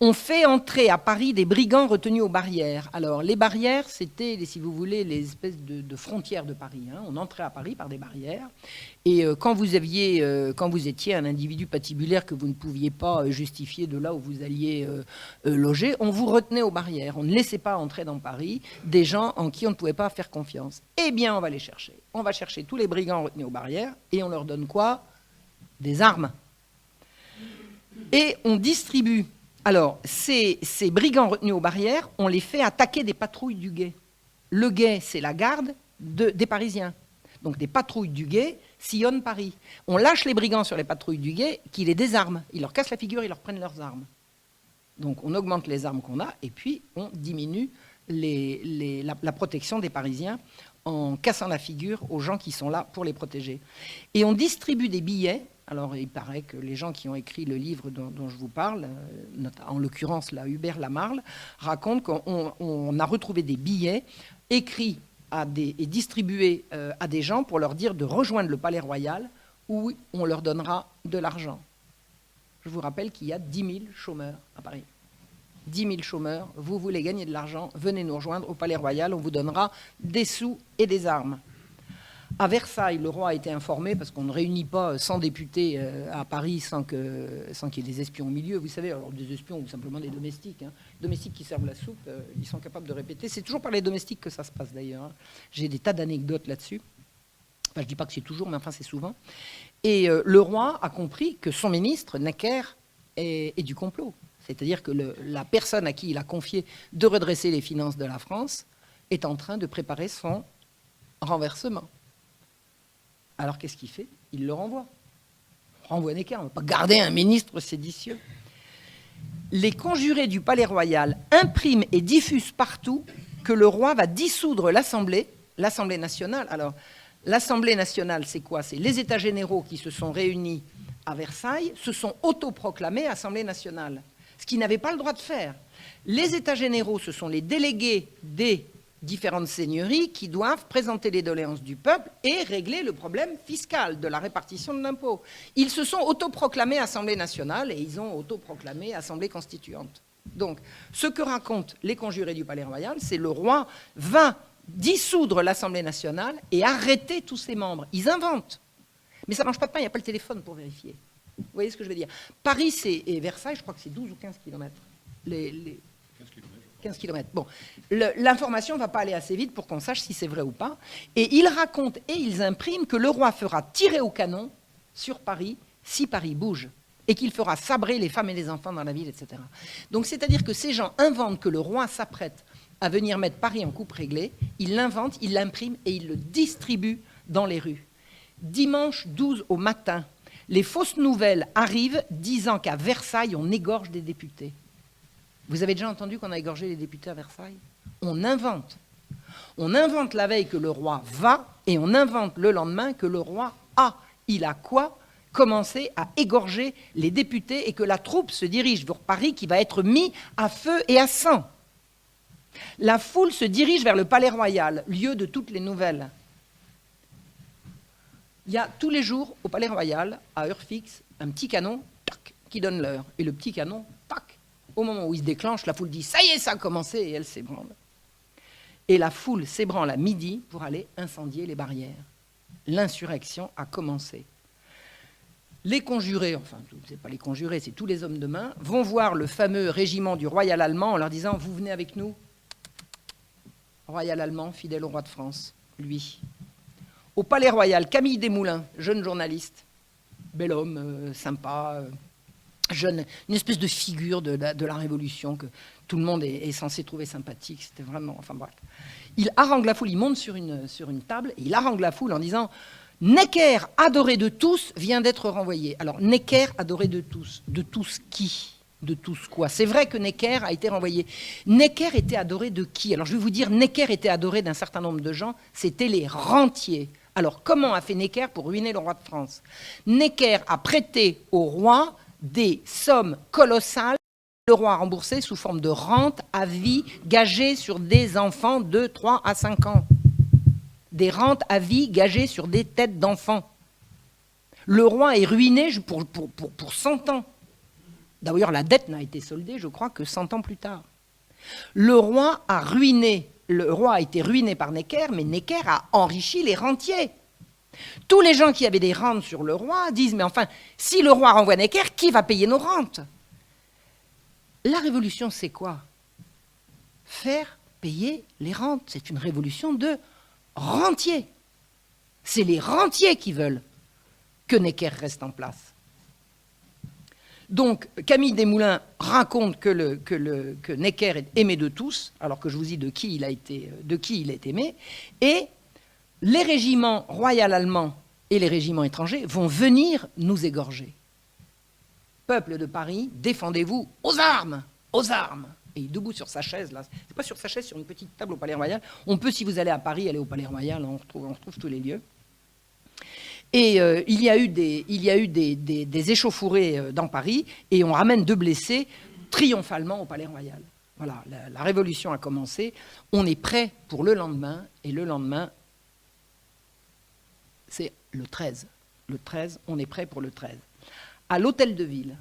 On fait entrer à Paris des brigands retenus aux barrières. Alors, les barrières, c'était, si vous voulez, les espèces de frontières de Paris. Hein. On entrait à Paris par des barrières. Et quand vous étiez un individu patibulaire que vous ne pouviez pas justifier de là où vous alliez loger, on vous retenait aux barrières. On ne laissait pas entrer dans Paris des gens en qui on ne pouvait pas faire confiance. Eh bien, on va les chercher. On va chercher tous les brigands retenus aux barrières et on leur donne quoi? Des armes. Et on distribue. Alors, ces brigands retenus aux barrières, on les fait attaquer des patrouilles du guet. Le guet, c'est la garde des Parisiens. Donc des patrouilles du guet sillonnent Paris. On lâche les brigands sur les patrouilles du guet qui les désarment. Ils leur cassent la figure, ils leur prennent leurs armes. Donc on augmente les armes qu'on a et puis on diminue la protection des Parisiens en cassant la figure aux gens qui sont là pour les protéger. Et on distribue des billets. Alors, il paraît que les gens qui ont écrit le livre dont je vous parle, en l'occurrence là, Hubert Lamarle, racontent qu'on a retrouvé des billets écrits et distribués à des gens pour leur dire de rejoindre le Palais Royal où on leur donnera de l'argent. Je vous rappelle qu'il y a 10 000 chômeurs à Paris. 10 000 chômeurs, vous voulez gagner de l'argent, venez nous rejoindre au Palais Royal, on vous donnera des sous et des armes. À Versailles, le roi a été informé, parce qu'on ne réunit pas 100 députés à Paris sans qu'il y ait des espions au milieu. Vous savez, alors des espions ou simplement des domestiques. Hein. Les domestiques qui servent la soupe, ils sont capables de répéter. C'est toujours par les domestiques que ça se passe d'ailleurs. Hein. J'ai des tas d'anecdotes là-dessus. Enfin, je ne dis pas que c'est toujours, mais enfin c'est souvent. Et le roi a compris que son ministre, Necker, est du complot. C'est-à-dire que la personne à qui il a confié de redresser les finances de la France est en train de préparer son renversement. Alors qu'est-ce qu'il fait? Il le renvoie. On renvoie Necker, on ne va pas garder un ministre séditieux. Les conjurés du Palais Royal impriment et diffusent partout que le roi va dissoudre l'Assemblée nationale. Alors, l'Assemblée nationale, c'est quoi? C'est les États généraux qui se sont réunis à Versailles, se sont autoproclamés Assemblée nationale, ce qu'ils n'avaient pas le droit de faire. Les États généraux, ce sont les délégués des différentes seigneuries qui doivent présenter les doléances du peuple et régler le problème fiscal de la répartition de l'impôt. Ils se sont autoproclamés Assemblée nationale et ils ont autoproclamé Assemblée constituante. Donc, ce que racontent les conjurés du Palais Royal, c'est le roi va dissoudre l'Assemblée nationale et arrêter tous ses membres. Ils inventent. Mais ça ne mange pas de pain, il n'y a pas le téléphone pour vérifier. Vous voyez ce que je veux dire? Paris et Versailles, je crois que c'est 12 ou 15 kilomètres. 15 kilomètres. Bon, l'information ne va pas aller assez vite pour qu'on sache si c'est vrai ou pas. Et ils racontent et ils impriment que le roi fera tirer au canon sur Paris si Paris bouge et qu'il fera sabrer les femmes et les enfants dans la ville, etc. Donc c'est-à-dire que ces gens inventent que le roi s'apprête à venir mettre Paris en coupe réglée, ils l'inventent, ils l'impriment et ils le distribuent dans les rues. Dimanche 12 au matin, les fausses nouvelles arrivent disant qu'à Versailles, on égorge des députés. Vous avez déjà entendu qu'on a égorgé les députés à Versailles? On invente. On invente la veille que le roi va et on invente le lendemain que le roi a. Il a quoi? Commencé à égorger les députés et que la troupe se dirige vers Paris qui va être mis à feu et à sang. La foule se dirige vers le Palais Royal, lieu de toutes les nouvelles. Il y a tous les jours au Palais Royal, à heure fixe, un petit canon tac, qui donne l'heure. Et le petit canon, tac, au moment où il se déclenche, la foule dit « ça y est, ça a commencé » et elle s'ébranle. Et la foule s'ébranle à midi pour aller incendier les barrières. L'insurrection a commencé. Les conjurés, enfin, ce n'est pas les conjurés, c'est tous les hommes de main, vont voir le fameux régiment du Royal allemand en leur disant « vous venez avec nous ?» Royal allemand, fidèle au roi de France, lui. Au Palais Royal, Camille Desmoulins, jeune journaliste, bel homme, sympa, jeune, une espèce de figure de la Révolution que tout le monde est censé trouver sympathique. C'était vraiment... Enfin bref. Il harangue la foule, il monte sur une table et il harangue la foule en disant « Necker, adoré de tous, vient d'être renvoyé. » Alors, Necker, adoré de tous qui? De tous quoi? C'est vrai que Necker a été renvoyé. Necker était adoré de qui? Alors, je vais vous dire, Necker était adoré d'un certain nombre de gens, c'était les rentiers. Alors, comment a fait Necker pour ruiner le roi de France? Necker a prêté au roi des sommes colossales. Le roi a remboursé sous forme de rente à vie gagées sur des enfants de 3 à 5 ans. Des rentes à vie gagées sur des têtes d'enfants. Le roi est ruiné pour 100 ans. D'ailleurs, la dette n'a été soldée, je crois, que 100 ans plus tard. Le roi a été ruiné par Necker, mais Necker a enrichi les rentiers. Tous les gens qui avaient des rentes sur le roi disent « mais enfin, si le roi renvoie Necker, qui va payer nos rentes ?» La révolution, c'est quoi? Faire payer les rentes. C'est une révolution de rentiers. C'est les rentiers qui veulent que Necker reste en place. Donc, Camille Desmoulins raconte que Necker est aimé de tous, alors que je vous dis de qui il est aimé, et les régiments royaux allemands et les régiments étrangers vont venir nous égorger. Peuple de Paris, défendez-vous aux armes, aux armes. Et il est debout sur sa chaise, là. C'est pas sur sa chaise, sur une petite table au Palais Royal. On peut, si vous allez à Paris, aller au Palais Royal, on retrouve tous les lieux. Et il y a eu des échauffourées dans Paris, et on ramène 2 blessés triomphalement au Palais Royal. Voilà, la révolution a commencé. On est prêt pour le lendemain, et le lendemain, c'est le 13. Le 13, on est prêt pour le 13. À l'Hôtel de Ville,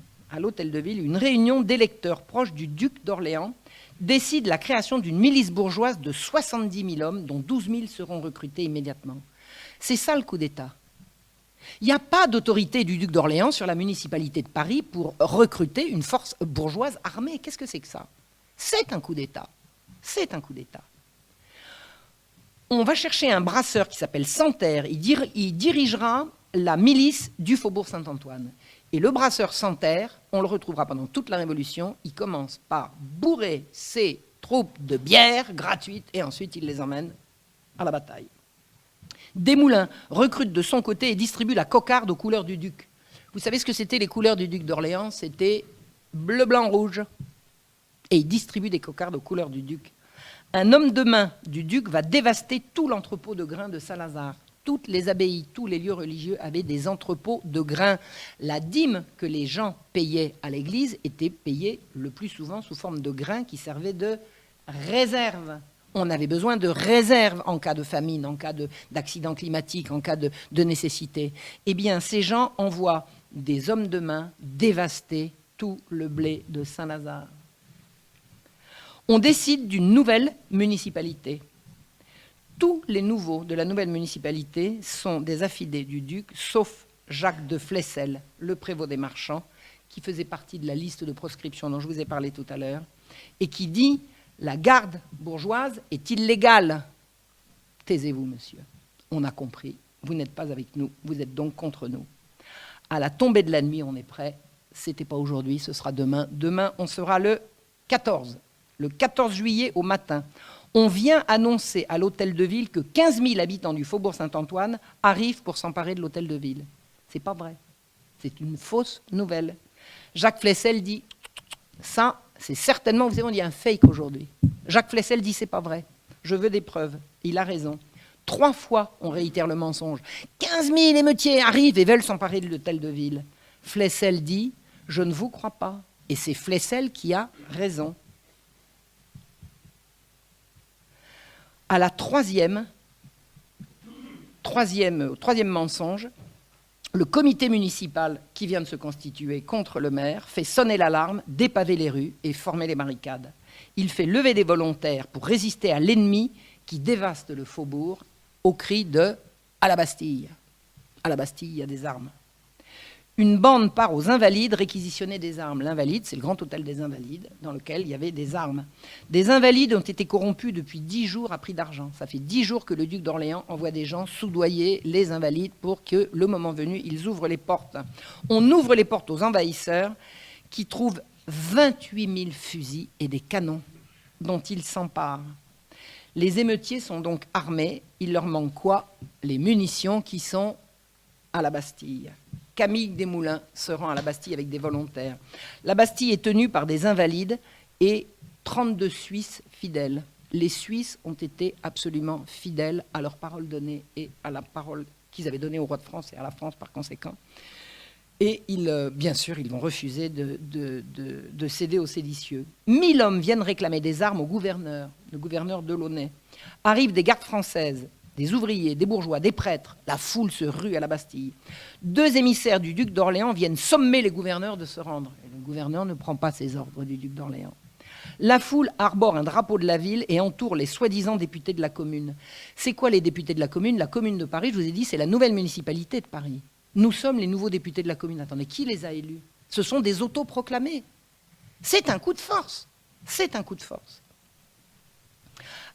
une réunion d'électeurs proches du duc d'Orléans décide la création d'une milice bourgeoise de 70 000 hommes, dont 12 000 seront recrutés immédiatement. C'est ça le coup d'État. Il n'y a pas d'autorité du duc d'Orléans sur la municipalité de Paris pour recruter une force bourgeoise armée. Qu'est-ce que c'est que ça? C'est un coup d'État. C'est un coup d'État. On va chercher un brasseur qui s'appelle Santerre. Il dirigera la milice du Faubourg Saint-Antoine. Et le brasseur Santerre, on le retrouvera pendant toute la Révolution, il commence par bourrer ses troupes de bière gratuite, et ensuite il les emmène à la bataille. Desmoulins recrute de son côté et distribue la cocarde aux couleurs du duc. Vous savez ce que c'était les couleurs du duc d'Orléans? C'était bleu, blanc, rouge. Et il distribue des cocardes aux couleurs du duc. Un homme de main du duc va dévaster tout l'entrepôt de grains de Saint-Lazare. Toutes les abbayes, tous les lieux religieux avaient des entrepôts de grains. La dîme que les gens payaient à l'église était payée le plus souvent sous forme de grains qui servaient de réserve. On avait besoin de réserve en cas de famine, en cas d'accident climatique, en cas de nécessité. Eh bien, ces gens envoient des hommes de main dévaster tout le blé de Saint-Lazare. On décide d'une nouvelle municipalité. Tous les nouveaux de la nouvelle municipalité sont des affidés du duc, sauf Jacques de Flesselles, le prévôt des marchands, qui faisait partie de la liste de proscription dont je vous ai parlé tout à l'heure, et qui dit « La garde bourgeoise est illégale ». Taisez-vous, monsieur. On a compris. Vous n'êtes pas avec nous. Vous êtes donc contre nous. À la tombée de la nuit, on est prêt. C'était pas aujourd'hui, ce sera demain. Demain, on sera le 14. Le 14 juillet au matin, on vient annoncer à l'hôtel de ville que 15 000 habitants du faubourg Saint-Antoine arrivent pour s'emparer de l'hôtel de ville. C'est pas vrai. C'est une fausse nouvelle. Jacques Flesselles dit « Ça, c'est certainement, vous savez, on dit un fake aujourd'hui. » Jacques Flesselles dit « C'est pas vrai. Je veux des preuves. » Il a raison. 3 fois, on réitère le mensonge. 15 000 émeutiers arrivent et veulent s'emparer de l'hôtel de ville. Flesselles dit « Je ne vous crois pas. » Et c'est Flesselles qui a raison. À la troisième mensonge, le comité municipal qui vient de se constituer contre le maire fait sonner l'alarme, dépaver les rues et former les barricades. Il fait lever des volontaires pour résister à l'ennemi qui dévaste le faubourg au cri de « à la Bastille ». À la Bastille, il y a des armes. Une bande part aux Invalides réquisitionner des armes. L'Invalide, c'est le grand hôtel des Invalides, dans lequel il y avait des armes. Des Invalides ont été corrompus depuis 10 jours à prix d'argent. Ça fait 10 jours que le duc d'Orléans envoie des gens soudoyer les Invalides pour que, le moment venu, ils ouvrent les portes. On ouvre les portes aux envahisseurs qui trouvent 28 000 fusils et des canons dont ils s'emparent. Les émeutiers sont donc armés. Il leur manque quoi? Les munitions qui sont à la Bastille. Camille Desmoulins se rend à la Bastille avec des volontaires. La Bastille est tenue par des Invalides et 32 Suisses fidèles. Les Suisses ont été absolument fidèles à leur parole donnée et à la parole qu'ils avaient donnée au roi de France et à la France par conséquent. Et bien sûr, ils vont refuser de céder aux séditieux. 1000 hommes viennent réclamer des armes au gouverneur, le gouverneur Delaunay. Arrivent des gardes françaises, des ouvriers, des bourgeois, des prêtres. La foule se rue à la Bastille. 2 émissaires du duc d'Orléans viennent sommer les gouverneurs de se rendre. Et le gouverneur ne prend pas ses ordres du duc d'Orléans. La foule arbore un drapeau de la ville et entoure les soi-disant députés de la commune. C'est quoi les députés de la commune? La commune de Paris, je vous ai dit, c'est la nouvelle municipalité de Paris. Nous sommes les nouveaux députés de la commune. Attendez, qui les a élus? Ce sont des autoproclamés. C'est un coup de force. C'est un coup de force.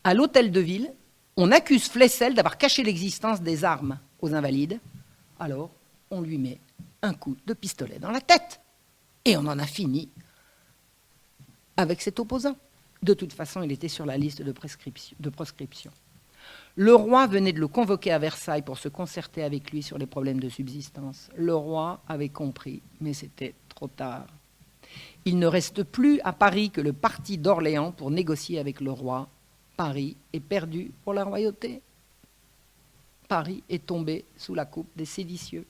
À l'hôtel de ville, on accuse Flesselles d'avoir caché l'existence des armes aux Invalides. Alors, on lui met un coup de pistolet dans la tête. Et on en a fini avec cet opposant. De toute façon, il était sur la liste de proscription. Le roi venait de le convoquer à Versailles pour se concerter avec lui sur les problèmes de subsistance. Le roi avait compris, mais c'était trop tard. Il ne reste plus à Paris que le parti d'Orléans pour négocier avec le roi. Paris est perdu pour la royauté. Paris est tombé sous la coupe des séditieux.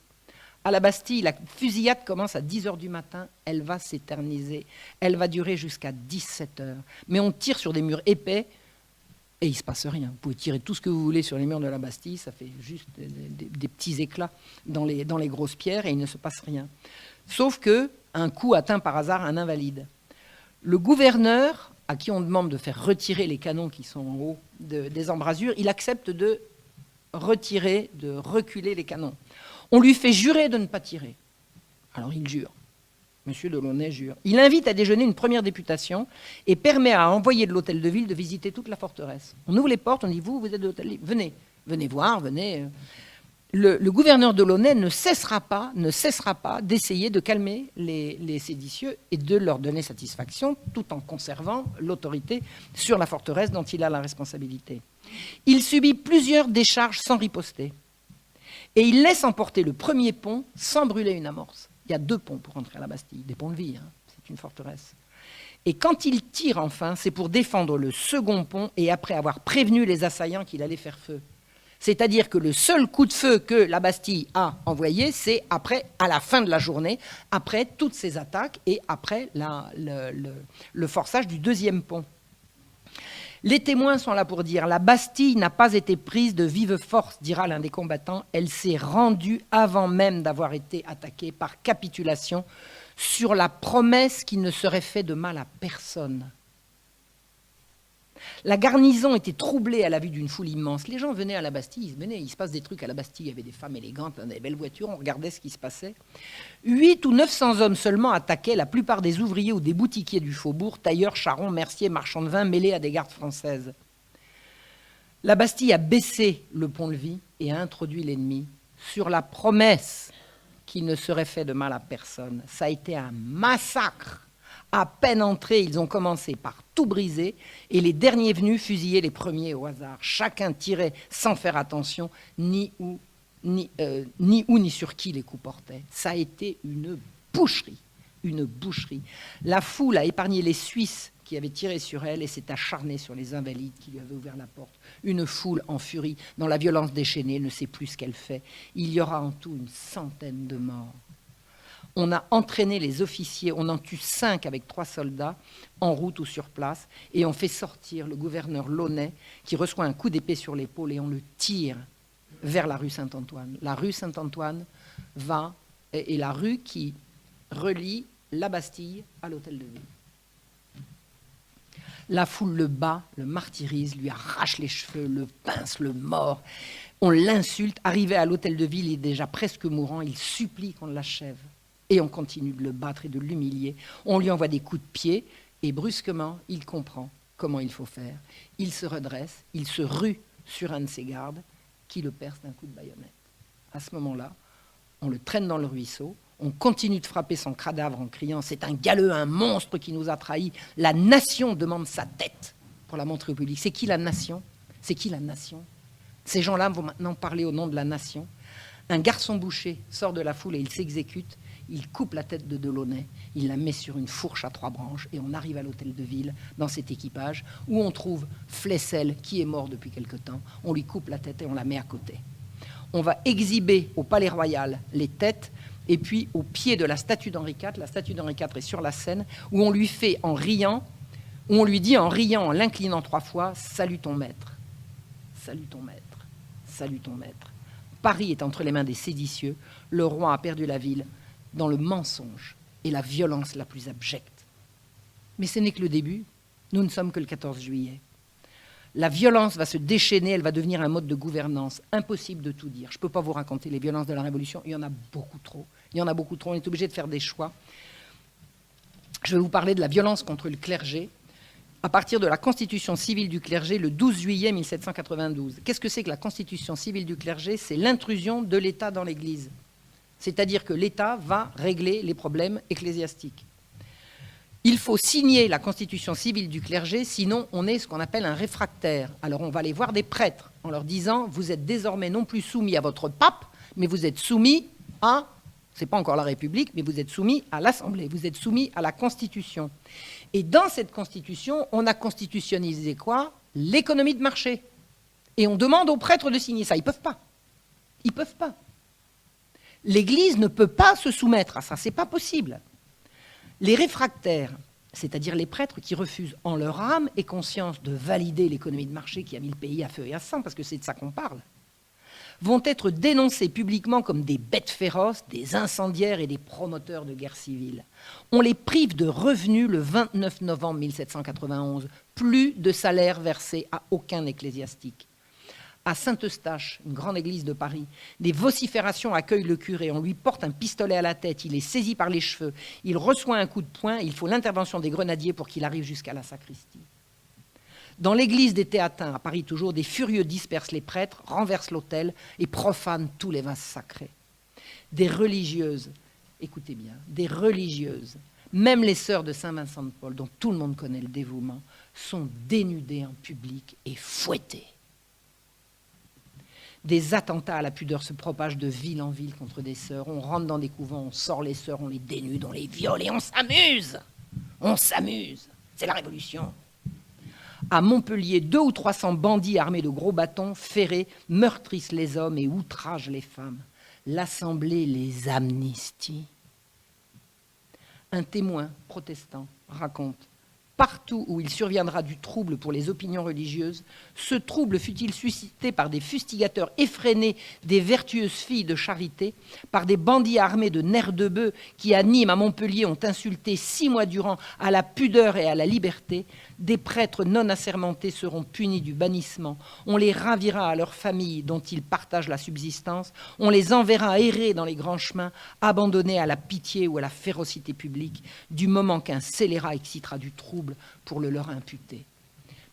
À la Bastille, la fusillade commence à 10h du matin. Elle va s'éterniser. Elle va durer jusqu'à 17h. Mais on tire sur des murs épais et il ne se passe rien. Vous pouvez tirer tout ce que vous voulez sur les murs de la Bastille. Ça fait juste des petits éclats dans les grosses pierres et il ne se passe rien. Sauf qu'un coup atteint par hasard un invalide. Le gouverneur, à qui on demande de faire retirer les canons qui sont en haut des embrasures, il accepte de reculer les canons. On lui fait jurer de ne pas tirer. Alors il jure. Monsieur Delaunay jure. Il invite à déjeuner une première députation et permet à envoyer de l'hôtel de ville de visiter toute la forteresse. On ouvre les portes, on dit vous êtes de l'hôtel de ville, venez voir, venez. le gouverneur de Launay ne cessera pas d'essayer de calmer les séditieux et de leur donner satisfaction tout en conservant l'autorité sur la forteresse dont il a la responsabilité. Il subit plusieurs décharges sans riposter et il laisse emporter le premier pont sans brûler une amorce. Il y a 2 ponts pour entrer à la Bastille, des ponts-levis, hein, c'est une forteresse. Et quand il tire enfin, c'est pour défendre le second pont et après avoir prévenu les assaillants qu'il allait faire feu. C'est-à-dire que le seul coup de feu que la Bastille a envoyé, c'est à la fin de la journée, après toutes ces attaques et après le forçage du 2e pont. Les témoins sont là pour dire « La Bastille n'a pas été prise de vive force, dira l'un des combattants. Elle s'est rendue avant même d'avoir été attaquée par capitulation sur la promesse qu'il ne serait fait de mal à personne. » La garnison était troublée à la vue d'une foule immense. Les gens venaient à la Bastille, il se passe des trucs à la Bastille, il y avait des femmes élégantes, des belles voitures, on regardait ce qui se passait. 800 ou 900 hommes seulement attaquaient la plupart des ouvriers ou des boutiquiers du faubourg, tailleurs, charrons, merciers, marchands de vin, mêlés à des gardes françaises. La Bastille a baissé le pont-levis et a introduit l'ennemi sur la promesse qu'il ne serait fait de mal à personne. Ça a été un massacre. À peine entrés, ils ont commencé par tout briser et les derniers venus fusillaient les premiers au hasard. Chacun tirait sans faire attention ni où ni sur qui les coups portaient. Ça a été une boucherie, une boucherie. La foule a épargné les Suisses qui avaient tiré sur elle et s'est acharnée sur les Invalides qui lui avaient ouvert la porte. Une foule en furie, dans la violence déchaînée, ne sait plus ce qu'elle fait. Il y aura en tout 100 de morts. On a entraîné les officiers, on en tue 5 avec 3 soldats, en route ou sur place, et on fait sortir le gouverneur Launay, qui reçoit un coup d'épée sur l'épaule, et on le tire vers la rue Saint-Antoine. La rue Saint-Antoine est la rue qui relie la Bastille à l'hôtel de ville. La foule le bat, le martyrise, lui arrache les cheveux, le pince, le mord. On l'insulte. Arrivé à l'hôtel de ville, il est déjà presque mourant, il supplie qu'on l'achève. Et on continue de le battre et de l'humilier. On lui envoie des coups de pied et brusquement, il comprend comment il faut faire. Il se redresse, il se rue sur un de ses gardes qui le perce d'un coup de baïonnette. À ce moment-là, on le traîne dans le ruisseau, on continue de frapper son cadavre en criant « C'est un galeux, un monstre qui nous a trahis. La nation demande sa tête pour la montrer au public. » C'est qui la nation ? C'est qui la nation ? Ces gens-là vont maintenant parler au nom de la nation. Un garçon boucher sort de la foule et il s'exécute. Il coupe la tête de Delaunay, il la met sur une fourche à 3 branches et on arrive à l'hôtel de ville dans cet équipage où on trouve Flessel qui est mort depuis quelque temps. On lui coupe la tête et on la met à côté. On va exhiber au Palais Royal les têtes et puis au pied de la statue d'Henri IV, la statue d'Henri IV est sur la scène, où on lui fait en riant, où on lui dit en riant, en l'inclinant 3 fois, « Salut ton maître, salut ton maître, salut ton maître ». Paris est entre les mains des séditieux, le roi a perdu la ville, dans le mensonge et la violence la plus abjecte. Mais ce n'est que le début, nous ne sommes que le 14 juillet. La violence va se déchaîner, elle va devenir un mode de gouvernance, impossible de tout dire. Je ne peux pas vous raconter les violences de la Révolution, il y en a beaucoup trop. Il y en a beaucoup trop, on est obligé de faire des choix. Je vais vous parler de la violence contre le clergé, à partir de la constitution civile du clergé le 12 juillet 1792. Qu'est-ce que c'est que la constitution civile du clergé ? C'est l'intrusion de l'État dans l'Église. C'est-à-dire que l'État va régler les problèmes ecclésiastiques. Il faut signer la constitution civile du clergé, sinon on est ce qu'on appelle un réfractaire. Alors on va aller voir des prêtres en leur disant « Vous êtes désormais non plus soumis à votre pape, mais vous êtes soumis à, c'est pas encore la République, mais vous êtes soumis à l'Assemblée, vous êtes soumis à la Constitution. » Et dans cette Constitution, on a constitutionnalisé quoi ? L'économie de marché. Et on demande aux prêtres de signer ça. Ils peuvent pas. Ils peuvent pas. L'Église ne peut pas se soumettre à ça, c'est pas possible. Les réfractaires, c'est-à-dire les prêtres qui refusent en leur âme et conscience de valider l'économie de marché qui a mis le pays à feu et à sang, parce que c'est de ça qu'on parle, vont être dénoncés publiquement comme des bêtes féroces, des incendiaires et des promoteurs de guerre civile. On les prive de revenus le 29 novembre 1791, plus de salaire versé à aucun ecclésiastique. À Saint-Eustache, une grande église de Paris, des vociférations accueillent le curé, on lui porte un pistolet à la tête, il est saisi par les cheveux, il reçoit un coup de poing, il faut l'intervention des grenadiers pour qu'il arrive jusqu'à la sacristie. Dans l'église des Théatins, à Paris toujours, des furieux dispersent les prêtres, renversent l'autel et profanent tous les vases sacrés. Des religieuses, écoutez bien, des religieuses, même les sœurs de Saint-Vincent de Paul, dont tout le monde connaît le dévouement, sont dénudées en public et fouettées. Des attentats à la pudeur se propagent de ville en ville contre des sœurs. On rentre dans des couvents, on sort les sœurs, on les dénude, on les viole et on s'amuse. On s'amuse. C'est la révolution. À Montpellier, 200 ou 300 bandits armés de gros bâtons ferrés meurtrissent les hommes et outragent les femmes. L'Assemblée les amnistie. Un témoin protestant raconte: partout où il surviendra du trouble pour les opinions religieuses, ce trouble fut-il suscité par des fustigateurs effrénés des vertueuses filles de charité, par des bandits armés de nerfs de bœuf qui à Nîmes, à Montpellier, ont insulté 6 mois durant à la pudeur et à la liberté, des prêtres non assermentés seront punis du bannissement, on les ravira à leurs familles dont ils partagent la subsistance, on les enverra errer dans les grands chemins, abandonnés à la pitié ou à la férocité publique, du moment qu'un scélérat excitera du trouble pour le leur imputer.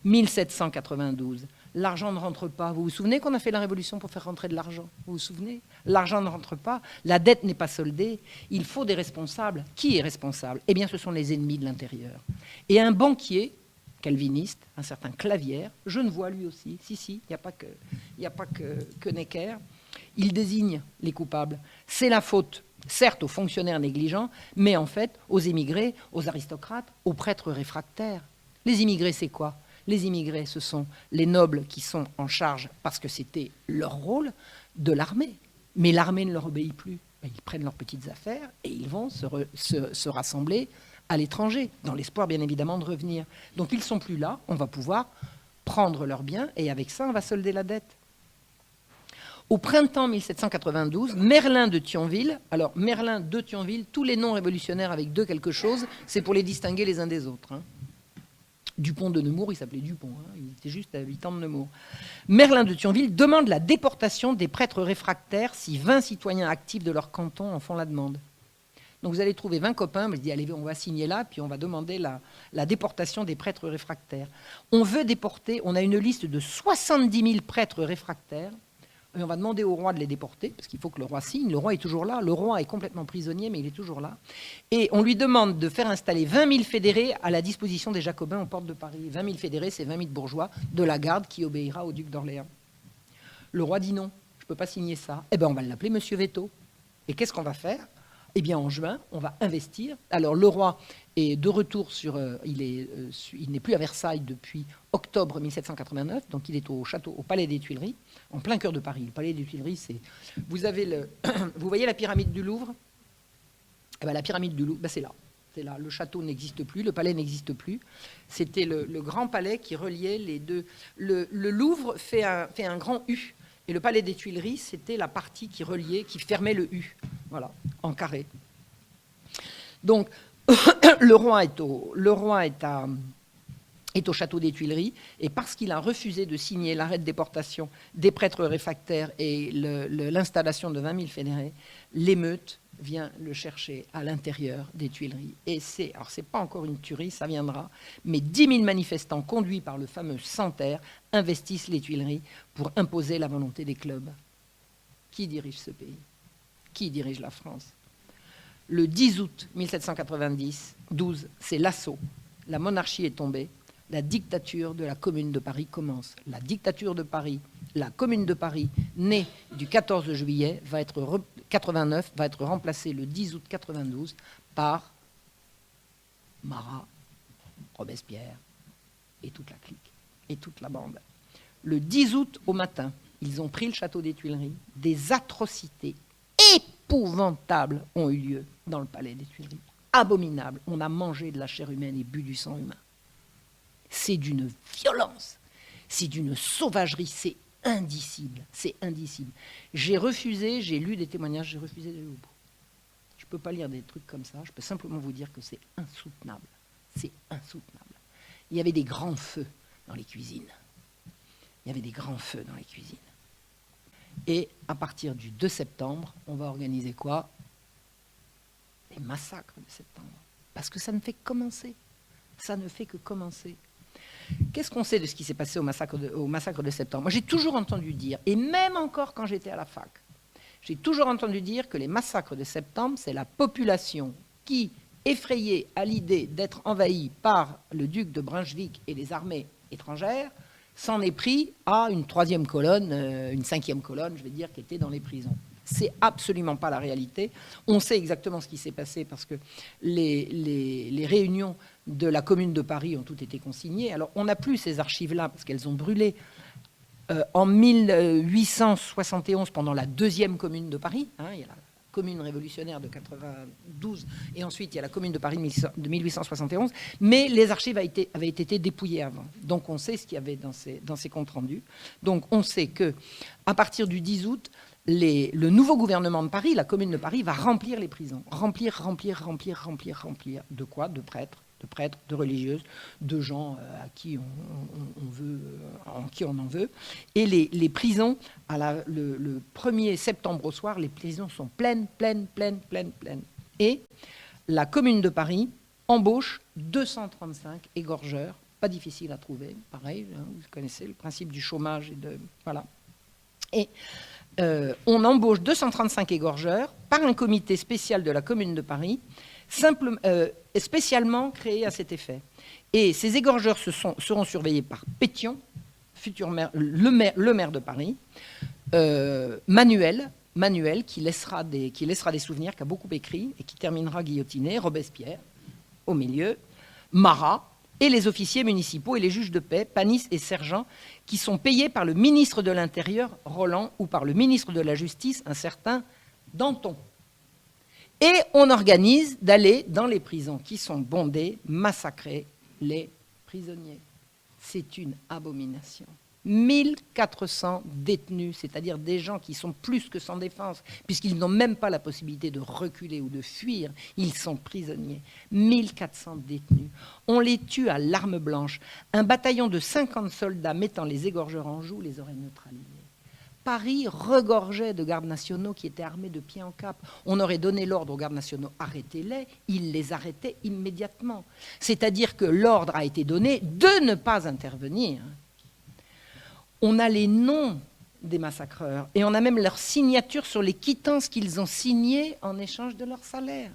1792, l'argent ne rentre pas. Vous vous souvenez qu'on a fait la révolution pour faire rentrer de l'argent? Vous vous souvenez? L'argent ne rentre pas, la dette n'est pas soldée, il faut des responsables. Qui est responsable? Eh bien, ce sont les ennemis de l'intérieur. Et un banquier calviniste, un certain Clavière, Genevois lui aussi, il n'y a pas que Necker, il désigne les coupables. C'est la faute, certes aux fonctionnaires négligents, mais en fait aux émigrés, aux aristocrates, aux prêtres réfractaires. Les immigrés, c'est quoi? Les immigrés, ce sont les nobles qui sont en charge, parce que c'était leur rôle, de l'armée. Mais l'armée ne leur obéit plus. Ils prennent leurs petites affaires et ils vont se rassembler à l'étranger, dans l'espoir bien évidemment de revenir. Donc ils ne sont plus là, on va pouvoir prendre leurs biens et avec ça on va solder la dette. Au printemps 1792, Merlin de Thionville, alors Merlin de Thionville, tous les noms révolutionnaires avec de quelque chose, c'est pour les distinguer les uns des autres. Dupont de Nemours, il s'appelait Dupont, il était juste à 8 ans de Nemours. Merlin de Thionville demande la déportation des prêtres réfractaires si 20 citoyens actifs de leur canton en font la demande. Donc vous allez trouver 20 copains, vous dites allez, on va signer là, puis on va demander la déportation des prêtres réfractaires. On veut déporter, on a une liste de 70 000 prêtres réfractaires, et on va demander au roi de les déporter, parce qu'il faut que le roi signe, le roi est toujours là, le roi est complètement prisonnier, mais il est toujours là. Et on lui demande de faire installer 20 000 fédérés à la disposition des Jacobins aux portes de Paris. 20 000 fédérés, c'est 20 000 bourgeois de la garde qui obéira au duc d'Orléans. Le roi dit non, je ne peux pas signer ça. Eh bien, on va l'appeler Monsieur Veto. Et qu'est-ce qu'on va faire? Eh bien, en juin, on va investir. Alors, le roi est de retour il n'est plus à Versailles depuis octobre 1789, donc il est au Palais des Tuileries, en plein cœur de Paris. Le Palais des Tuileries, c'est... Vous voyez la pyramide du Louvre? Eh bien, la pyramide du Louvre, c'est là. C'est là. Le château n'existe plus, le palais n'existe plus. C'était le grand palais qui reliait les deux. Le Louvre fait un grand U. Et le palais des Tuileries, c'était la partie qui reliait, qui fermait le U, voilà, en carré. Donc, le roi est au château des Tuileries, et parce qu'il a refusé de signer l'arrêt de déportation des prêtres réfractaires et l'installation de 20 000 fédérés, l'émeute vient le chercher à l'intérieur des Tuileries. Et c'est pas encore une tuerie, ça viendra, mais 10 000 manifestants conduits par le fameux Santerre investissent les Tuileries pour imposer la volonté des clubs. Qui dirige ce pays? Qui dirige la France? Le 10 août 1792, c'est l'assaut. La monarchie est tombée. La dictature de la Commune de Paris commence. La dictature de Paris, la Commune de Paris, née du 14 juillet 89, va être remplacée le 10 août 92 par Marat, Robespierre et toute la clique, et toute la bande. Le 10 août au matin, ils ont pris le château des Tuileries. Des atrocités épouvantables ont eu lieu dans le palais des Tuileries. Abominables. On a mangé de la chair humaine et bu du sang humain. C'est d'une violence, c'est d'une sauvagerie, c'est indicible, c'est indicible. J'ai lu des témoignages, j'ai refusé d'aller au bout. Je ne peux pas lire des trucs comme ça, je peux simplement vous dire que c'est insoutenable. C'est insoutenable. Il y avait des grands feux dans les cuisines. Il y avait des grands feux dans les cuisines. Et à partir du 2 septembre, on va organiser quoi? Les massacres de septembre. Parce que ça ne fait que commencer. Ça ne fait que commencer. Qu'est-ce qu'on sait de ce qui s'est passé au massacre de septembre? Moi, j'ai toujours entendu dire, et même encore quand j'étais à la fac, j'ai toujours entendu dire que les massacres de septembre, c'est la population qui, effrayée à l'idée d'être envahie par le duc de Brunswick et les armées étrangères, s'en est pris à une troisième colonne, une cinquième colonne, je vais dire, qui était dans les prisons. C'est absolument pas la réalité. On sait exactement ce qui s'est passé parce que les réunions de la Commune de Paris ont toutes été consignées. Alors, on n'a plus ces archives-là parce qu'elles ont brûlé en 1871 pendant la deuxième Commune de Paris. Il y a la Commune révolutionnaire de 92 et ensuite il y a la Commune de Paris de 1871. Mais les archives avaient été dépouillées avant. Donc, on sait ce qu'il y avait dans ces comptes rendus. Donc, on sait qu'à partir du 10 août, le nouveau gouvernement de Paris, la Commune de Paris, va remplir les prisons. Remplir. De quoi? De prêtres, de religieuses, de gens à qui on en veut. Et les prisons, le 1er septembre au soir, les prisons sont pleines. Et la Commune de Paris embauche 235 égorgeurs, pas difficile à trouver, pareil, vous connaissez le principe du chômage. Voilà. Et on embauche 235 égorgeurs par un comité spécial de la Commune de Paris, spécialement créé à cet effet. Et ces égorgeurs seront surveillés par Pétion, futur maire, le maire de Paris, Manuel, qui laissera des souvenirs, qui a beaucoup écrit et qui terminera guillotiné, Robespierre, au milieu, Marat, et les officiers municipaux et les juges de paix, Panis et Sergent, qui sont payés par le ministre de l'Intérieur, Roland, ou par le ministre de la Justice, un certain Danton. Et on organise d'aller dans les prisons qui sont bondées, massacrer les prisonniers. C'est une abomination. 1400 détenus, c'est-à-dire des gens qui sont plus que sans défense, puisqu'ils n'ont même pas la possibilité de reculer ou de fuir, ils sont prisonniers. 1400 détenus. On les tue à l'arme blanche. Un bataillon de 50 soldats mettant les égorgeurs en joue les aurait neutralisés. Paris regorgeait de gardes nationaux qui étaient armés de pied en cap. On aurait donné l'ordre aux gardes nationaux, arrêtez-les, ils les arrêtaient immédiatement. C'est-à-dire que l'ordre a été donné de ne pas intervenir. On a les noms des massacreurs et on a même leur signature sur les quittances qu'ils ont signées en échange de leur salaire.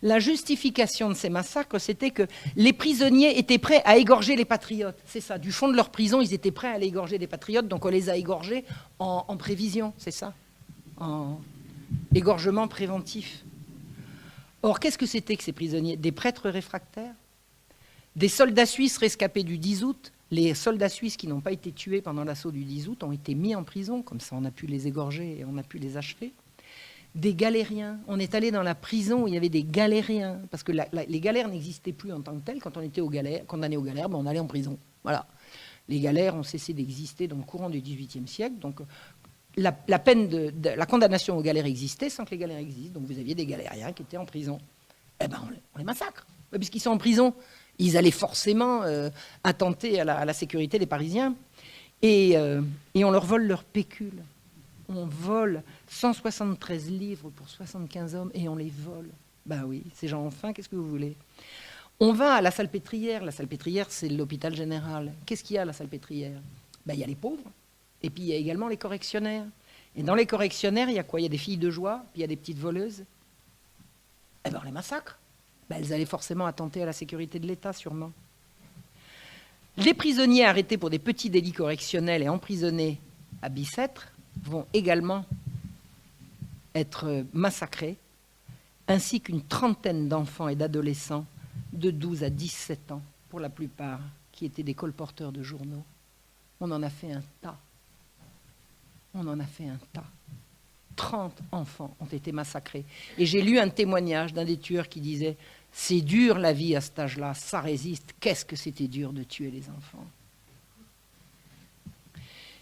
La justification de ces massacres, c'était que les prisonniers étaient prêts à égorger les patriotes. C'est ça, du fond de leur prison, ils étaient prêts à aller égorger des patriotes, donc on les a égorgés en prévision, c'est ça, en égorgement préventif. Or, qu'est-ce que c'était que ces prisonniers? Des prêtres réfractaires? Des soldats suisses rescapés du 10 août? Les soldats suisses qui n'ont pas été tués pendant l'assaut du 10 août ont été mis en prison, comme ça on a pu les égorger et on a pu les achever. Des galériens, on est allé dans la prison où il y avait des galériens, parce que les galères n'existaient plus en tant que telles. Quand on était condamné aux galères, on allait en prison. Voilà. Les galères ont cessé d'exister dans le courant du XVIIIe siècle, donc la peine la condamnation aux galères existait sans que les galères existent, donc vous aviez des galériens qui étaient en prison. Eh ben on les massacre, puisqu'ils sont en prison. Ils allaient forcément attenter à la sécurité des Parisiens. Et on leur vole leur pécule. On vole 173 livres pour 75 hommes et on les vole. Ben oui, ces gens ont faim, qu'est-ce que vous voulez? On va à la Salpêtrière. La Salpêtrière, c'est l'hôpital général. Qu'est-ce qu'il y a à la Salpêtrière? Ben, il y a les pauvres et puis il y a également les correctionnaires. Et dans les correctionnaires, il y a quoi? Il y a des filles de joie, puis il y a des petites voleuses. Eh ben on les massacre. Elles allaient forcément attenter à la sécurité de l'État, sûrement. Les prisonniers arrêtés pour des petits délits correctionnels et emprisonnés à Bicêtre vont également être massacrés, ainsi qu'une trentaine d'enfants et d'adolescents de 12 à 17 ans, pour la plupart, qui étaient des colporteurs de journaux. On en a fait un tas. 30 enfants ont été massacrés. Et j'ai lu un témoignage d'un des tueurs qui disait « C'est dur la vie à cet âge-là, ça résiste. Qu'est-ce que c'était dur de tuer les enfants ?»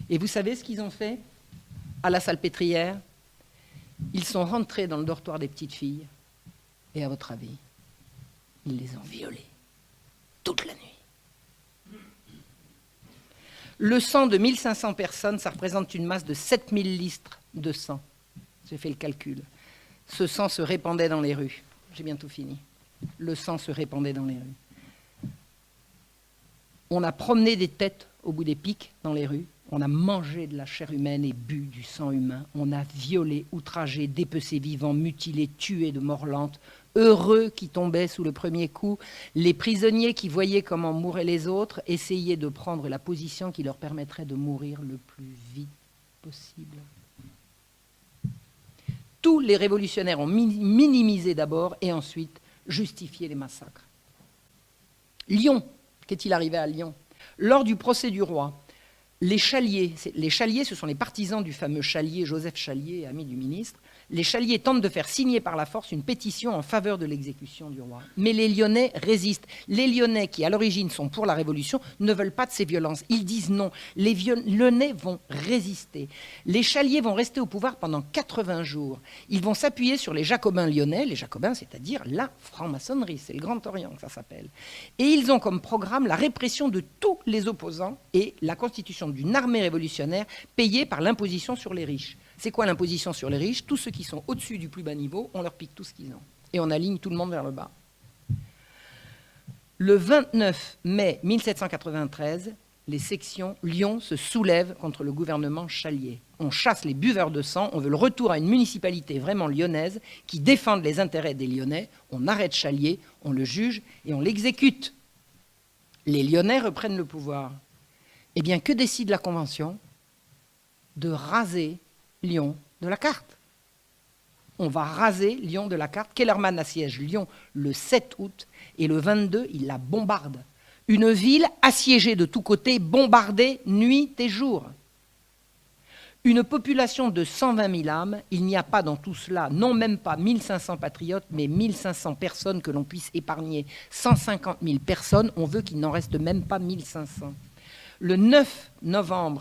Et vous savez ce qu'ils ont fait à la Salpêtrière? Ils sont rentrés dans le dortoir des petites filles. Et à votre avis, ils les ont violées toute la nuit. Le sang de 1500 personnes, ça représente une masse de 7000 litres de sang. J'ai fait le calcul. Ce sang se répandait dans les rues. J'ai bientôt fini. Le sang se répandait dans les rues. On a promené des têtes au bout des pics dans les rues. On a mangé de la chair humaine et bu du sang humain. On a violé, outragé, dépecé vivants, mutilé, tué de mort lente. Heureux qui tombaient sous le premier coup. Les prisonniers qui voyaient comment mouraient les autres essayaient de prendre la position qui leur permettrait de mourir le plus vite possible. Tous les révolutionnaires ont minimisé d'abord et ensuite justifié les massacres. Lyon, qu'est-il arrivé à Lyon? Lors du procès du roi, les Chaliers, ce sont les partisans du fameux Chalier, Joseph Chalier, ami du ministre. Les Chaliers tentent de faire signer par la force une pétition en faveur de l'exécution du roi. Mais les Lyonnais résistent. Les Lyonnais, qui à l'origine sont pour la Révolution, ne veulent pas de ces violences. Ils disent non. Les Lyonnais vont résister. Les Chaliers vont rester au pouvoir pendant 80 jours. Ils vont s'appuyer sur les Jacobins lyonnais, les Jacobins, c'est-à-dire la franc-maçonnerie, c'est le Grand Orient que ça s'appelle. Et ils ont comme programme la répression de tous les opposants et la constitution d'une armée révolutionnaire payée par l'imposition sur les riches. C'est quoi l'imposition sur les riches? Tous ceux qui sont au-dessus du plus bas niveau, on leur pique tout ce qu'ils ont. Et on aligne tout le monde vers le bas. Le 29 mai 1793, les sections Lyon se soulèvent contre le gouvernement Chalier. On chasse les buveurs de sang, on veut le retour à une municipalité vraiment lyonnaise qui défende les intérêts des Lyonnais. On arrête Chalier, on le juge et on l'exécute. Les Lyonnais reprennent le pouvoir. Eh bien, que décide la Convention? De raser Lyon de la carte. On va raser Lyon de la carte. Kellermann assiège Lyon le 7 août et le 22, il la bombarde. Une ville assiégée de tous côtés, bombardée nuit et jour. Une population de 120 000 âmes, il n'y a pas dans tout cela, non même pas 1500 patriotes, mais 1500 personnes que l'on puisse épargner. 150 000 personnes, on veut qu'il n'en reste même pas 1500. Le 9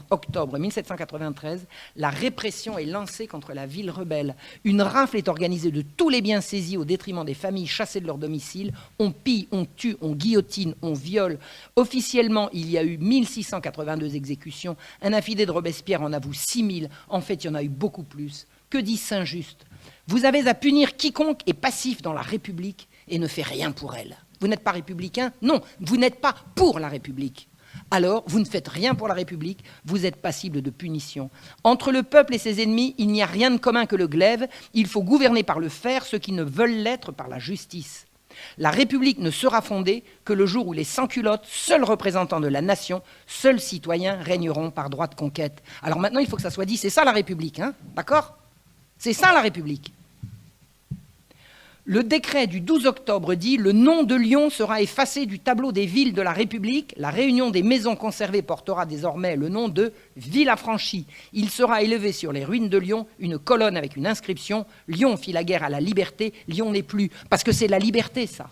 octobre 1793, la répression est lancée contre la ville rebelle. Une rafle est organisée de tous les biens saisis au détriment des familles chassées de leur domicile. On pille, on tue, on guillotine, on viole. Officiellement, il y a eu 1682 exécutions. Un affidé de Robespierre en avoue 6000. En fait, il y en a eu beaucoup plus. Que dit Saint-Just? Vous avez à punir quiconque est passif dans la République et ne fait rien pour elle. Vous n'êtes pas républicain? Non, vous n'êtes pas pour la République. Alors, vous ne faites rien pour la République, vous êtes passible de punition. Entre le peuple et ses ennemis, il n'y a rien de commun que le glaive. Il faut gouverner par le fer ceux qui ne veulent l'être par la justice. La République ne sera fondée que le jour où les sans-culottes, seuls représentants de la nation, seuls citoyens, régneront par droit de conquête. Alors maintenant, il faut que ça soit dit, c'est ça la République, hein, d'accord? C'est ça la République. Le décret du 12 octobre dit « Le nom de Lyon sera effacé du tableau des villes de la République. La réunion des maisons conservées portera désormais le nom de ville affranchie. Il sera élevé sur les ruines de Lyon une colonne avec une inscription « Lyon fit la guerre à la liberté, Lyon n'est plus ». Parce que c'est la liberté, ça.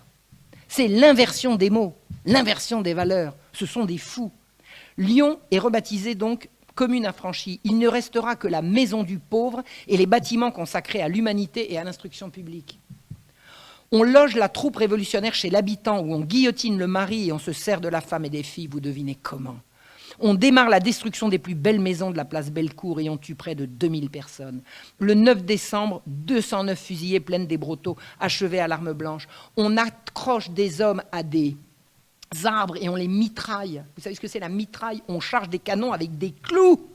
C'est l'inversion des mots, l'inversion des valeurs. Ce sont des fous. Lyon est rebaptisé donc commune affranchie. Il ne restera que la maison du pauvre et les bâtiments consacrés à l'humanité et à l'instruction publique. On loge la troupe révolutionnaire chez l'habitant où on guillotine le mari et on se sert de la femme et des filles, vous devinez comment. On démarre la destruction des plus belles maisons de la place Bellecour et on tue près de 2000 personnes. Le 9 décembre, 209 fusillés pleines des brotteaux, achevés à l'arme blanche. On accroche des hommes à des arbres et on les mitraille. Vous savez ce que c'est la mitraille? On charge des canons avec des clous.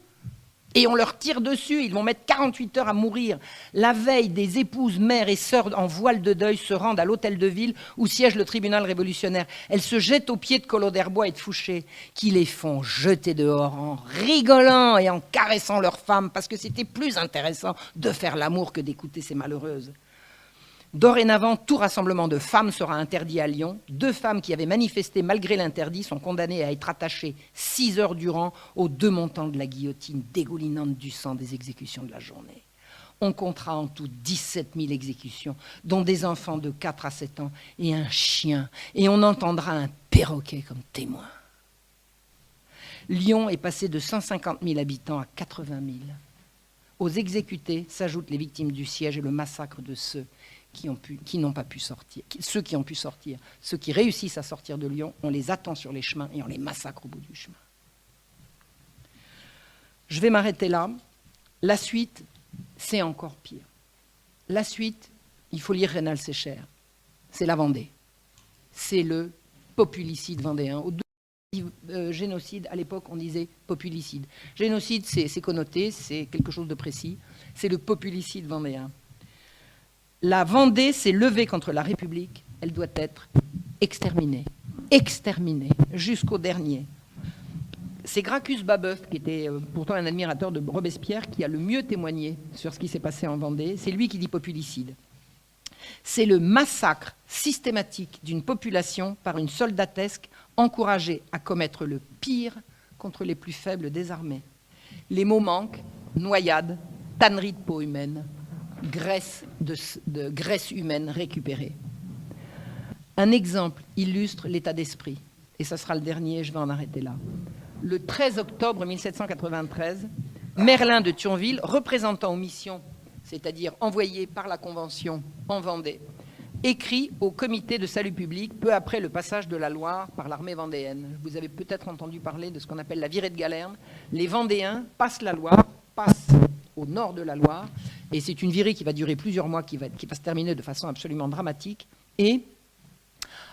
Et on leur tire dessus, ils vont mettre 48 heures à mourir. La veille, des épouses, mères et sœurs en voile de deuil se rendent à l'hôtel de ville où siège le tribunal révolutionnaire. Elles se jettent aux pieds de Collot d'Herbois et de Fouché, qui les font jeter dehors en rigolant et en caressant leurs femmes, parce que c'était plus intéressant de faire l'amour que d'écouter ces malheureuses. Dorénavant, tout rassemblement de femmes sera interdit à Lyon. 2 femmes qui avaient manifesté malgré l'interdit sont condamnées à être attachées 6 heures durant aux 2 montants de la guillotine dégoulinante du sang des exécutions de la journée. On comptera en tout 17 000 exécutions, dont des enfants de 4 à 7 ans et un chien. Et on entendra un perroquet comme témoin. Lyon est passé de 150 000 habitants à 80 000. Aux exécutés s'ajoutent les victimes du siège et le massacre de ceux qui n'ont pas pu sortir, ceux qui ont pu sortir, ceux qui réussissent à sortir de Lyon, on les attend sur les chemins et on les massacre au bout du chemin. Je vais m'arrêter là. La suite, c'est encore pire. La suite, il faut lire Rénal Séchère. C'est la Vendée. C'est le populicide vendéen. Génocide, à l'époque, on disait populicide. Génocide, c'est connoté, c'est quelque chose de précis. C'est le populicide vendéen. La Vendée s'est levée contre la République. Elle doit être exterminée. Exterminée, jusqu'au dernier. C'est Gracchus Babeuf, qui était pourtant un admirateur de Robespierre, qui a le mieux témoigné sur ce qui s'est passé en Vendée. C'est lui qui dit populicide. C'est le massacre systématique d'une population par une soldatesque encouragée à commettre le pire contre les plus faibles des armées. Les mots manquent: noyade, tannerie de peau humaine, graisse humaine récupérée. Un exemple illustre l'état d'esprit, et ça sera le dernier, je vais en arrêter là. Le 13 octobre 1793, Merlin de Thionville, représentant aux missions, c'est-à-dire envoyé par la Convention en Vendée, écrit au comité de salut public peu après le passage de la Loire par l'armée vendéenne. Vous avez peut-être entendu parler de ce qu'on appelle la virée de Galerne. Les Vendéens passent la Loire, passent au nord de la Loire, et c'est une virée qui va durer plusieurs mois, qui va se terminer de façon absolument dramatique. Et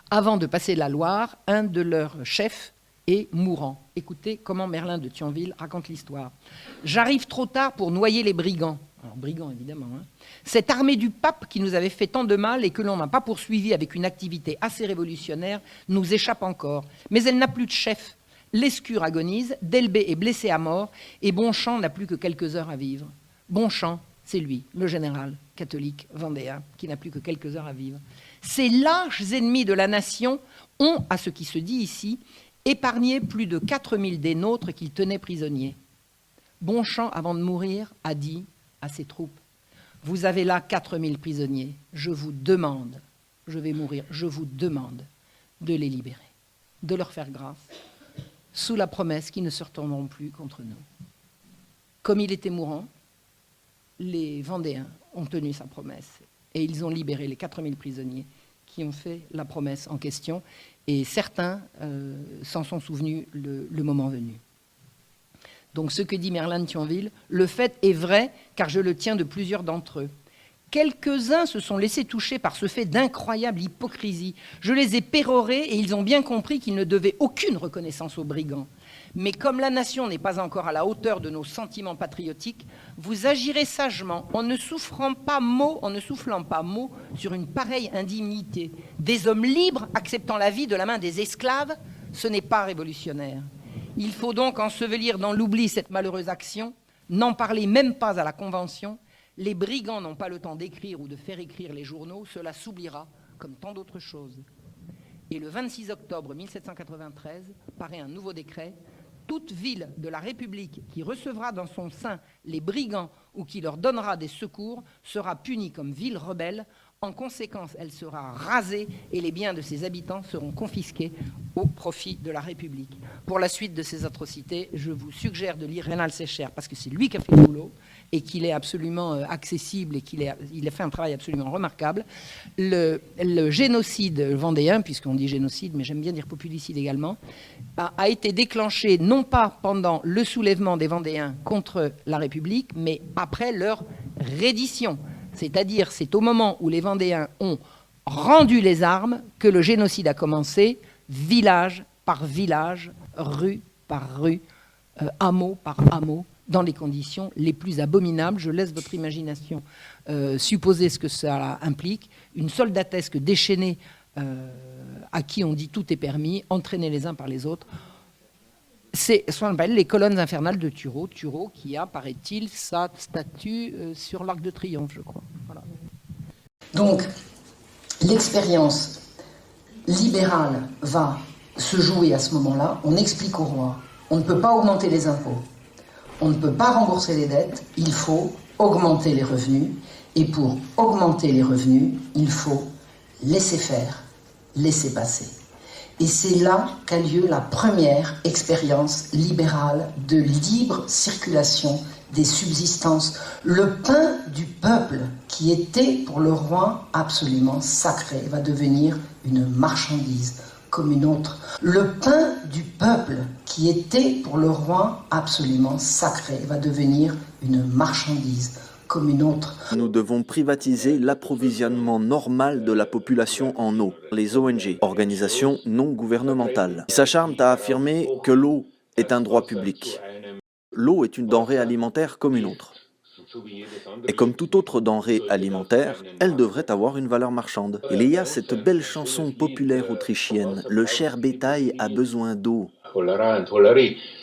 avant de passer la Loire, un de leurs chefs est mourant. Écoutez comment Merlin de Thionville raconte l'histoire. « J'arrive trop tard pour noyer les brigands. » Alors, brigands, évidemment. Hein. Cette armée du pape qui nous avait fait tant de mal et que l'on n'a pas poursuivie avec une activité assez révolutionnaire nous échappe encore. Mais elle n'a plus de chef. Lescure agonise, Delbé est blessé à mort et Bonchamp n'a plus que quelques heures à vivre. Bonchamp, c'est lui, le général catholique vendéen, qui n'a plus que quelques heures à vivre. Ces lâches ennemis de la nation ont, à ce qui se dit ici, épargné plus de 4000 des nôtres qu'ils tenaient prisonniers. Bonchamp, avant de mourir, a dit à ses troupes: « Vous avez là 4000 prisonniers. Je vous demande, je vais mourir, je vous demande de les libérer, de leur faire grâce, sous la promesse qu'ils ne se retourneront plus contre nous. » Comme il était mourant, les Vendéens ont tenu sa promesse et ils ont libéré les 4000 prisonniers qui ont fait la promesse en question, et certains s'en sont souvenus le moment venu. Donc ce que dit Merlin de Thionville, le fait est vrai, car je le tiens de plusieurs d'entre eux. Quelques-uns se sont laissés toucher par ce fait d'incroyable hypocrisie. Je les ai pérorés et ils ont bien compris qu'ils ne devaient aucune reconnaissance aux brigands. Mais comme la nation n'est pas encore à la hauteur de nos sentiments patriotiques, vous agirez sagement en ne soufflant pas mot sur une pareille indignité. Des hommes libres acceptant la vie de la main des esclaves, ce n'est pas révolutionnaire. Il faut donc ensevelir dans l'oubli cette malheureuse action, n'en parler même pas à la Convention. Les brigands n'ont pas le temps d'écrire ou de faire écrire les journaux, cela s'oubliera comme tant d'autres choses. Et le 26 octobre 1793 paraît un nouveau décret. Toute ville de la République qui recevra dans son sein les brigands ou qui leur donnera des secours sera punie comme ville rebelle. En conséquence, elle sera rasée et les biens de ses habitants seront confisqués au profit de la République. Pour la suite de ces atrocités, je vous suggère de lire Rénal Sécher, parce que c'est lui qui a fait le boulot et qu'il est absolument accessible et il a fait un travail absolument remarquable. Le génocide vendéen, puisqu'on dit génocide, mais j'aime bien dire populicide également, a été déclenché non pas pendant le soulèvement des Vendéens contre la République, mais après leur reddition. C'est-à-dire, c'est au moment où les Vendéens ont rendu les armes que le génocide a commencé, village par village, rue par rue, hameau par hameau, dans les conditions les plus abominables. Je laisse votre imagination supposer ce que ça implique. Une soldatesque déchaînée à qui on dit tout est permis, entraînés les uns par les autres. C'est ce qu'on appelle les colonnes infernales de Turreau. Turreau qui a, paraît-il, sa statue sur l'Arc de Triomphe, je crois. Voilà. Donc, l'expérience libérale va se jouer à ce moment-là. On explique au roi, on ne peut pas augmenter les impôts, on ne peut pas rembourser les dettes, il faut augmenter les revenus. Et pour augmenter les revenus, il faut laisser faire, laisser passer. Et c'est là qu'a lieu la première expérience libérale de libre circulation des subsistances. Le pain du peuple, qui était pour le roi absolument sacré, va devenir une marchandise comme une autre. Le pain du peuple, qui était pour le roi absolument sacré, va devenir une marchandise comme une autre. Nous devons privatiser l'approvisionnement normal de la population en eau. Les ONG, organisations non gouvernementales, s'acharnent à affirmer que l'eau est un droit public. L'eau est une denrée alimentaire comme une autre. Et comme toute autre denrée alimentaire, elle devrait avoir une valeur marchande. Il y a cette belle chanson populaire autrichienne, « Le cher bétail a besoin d'eau ».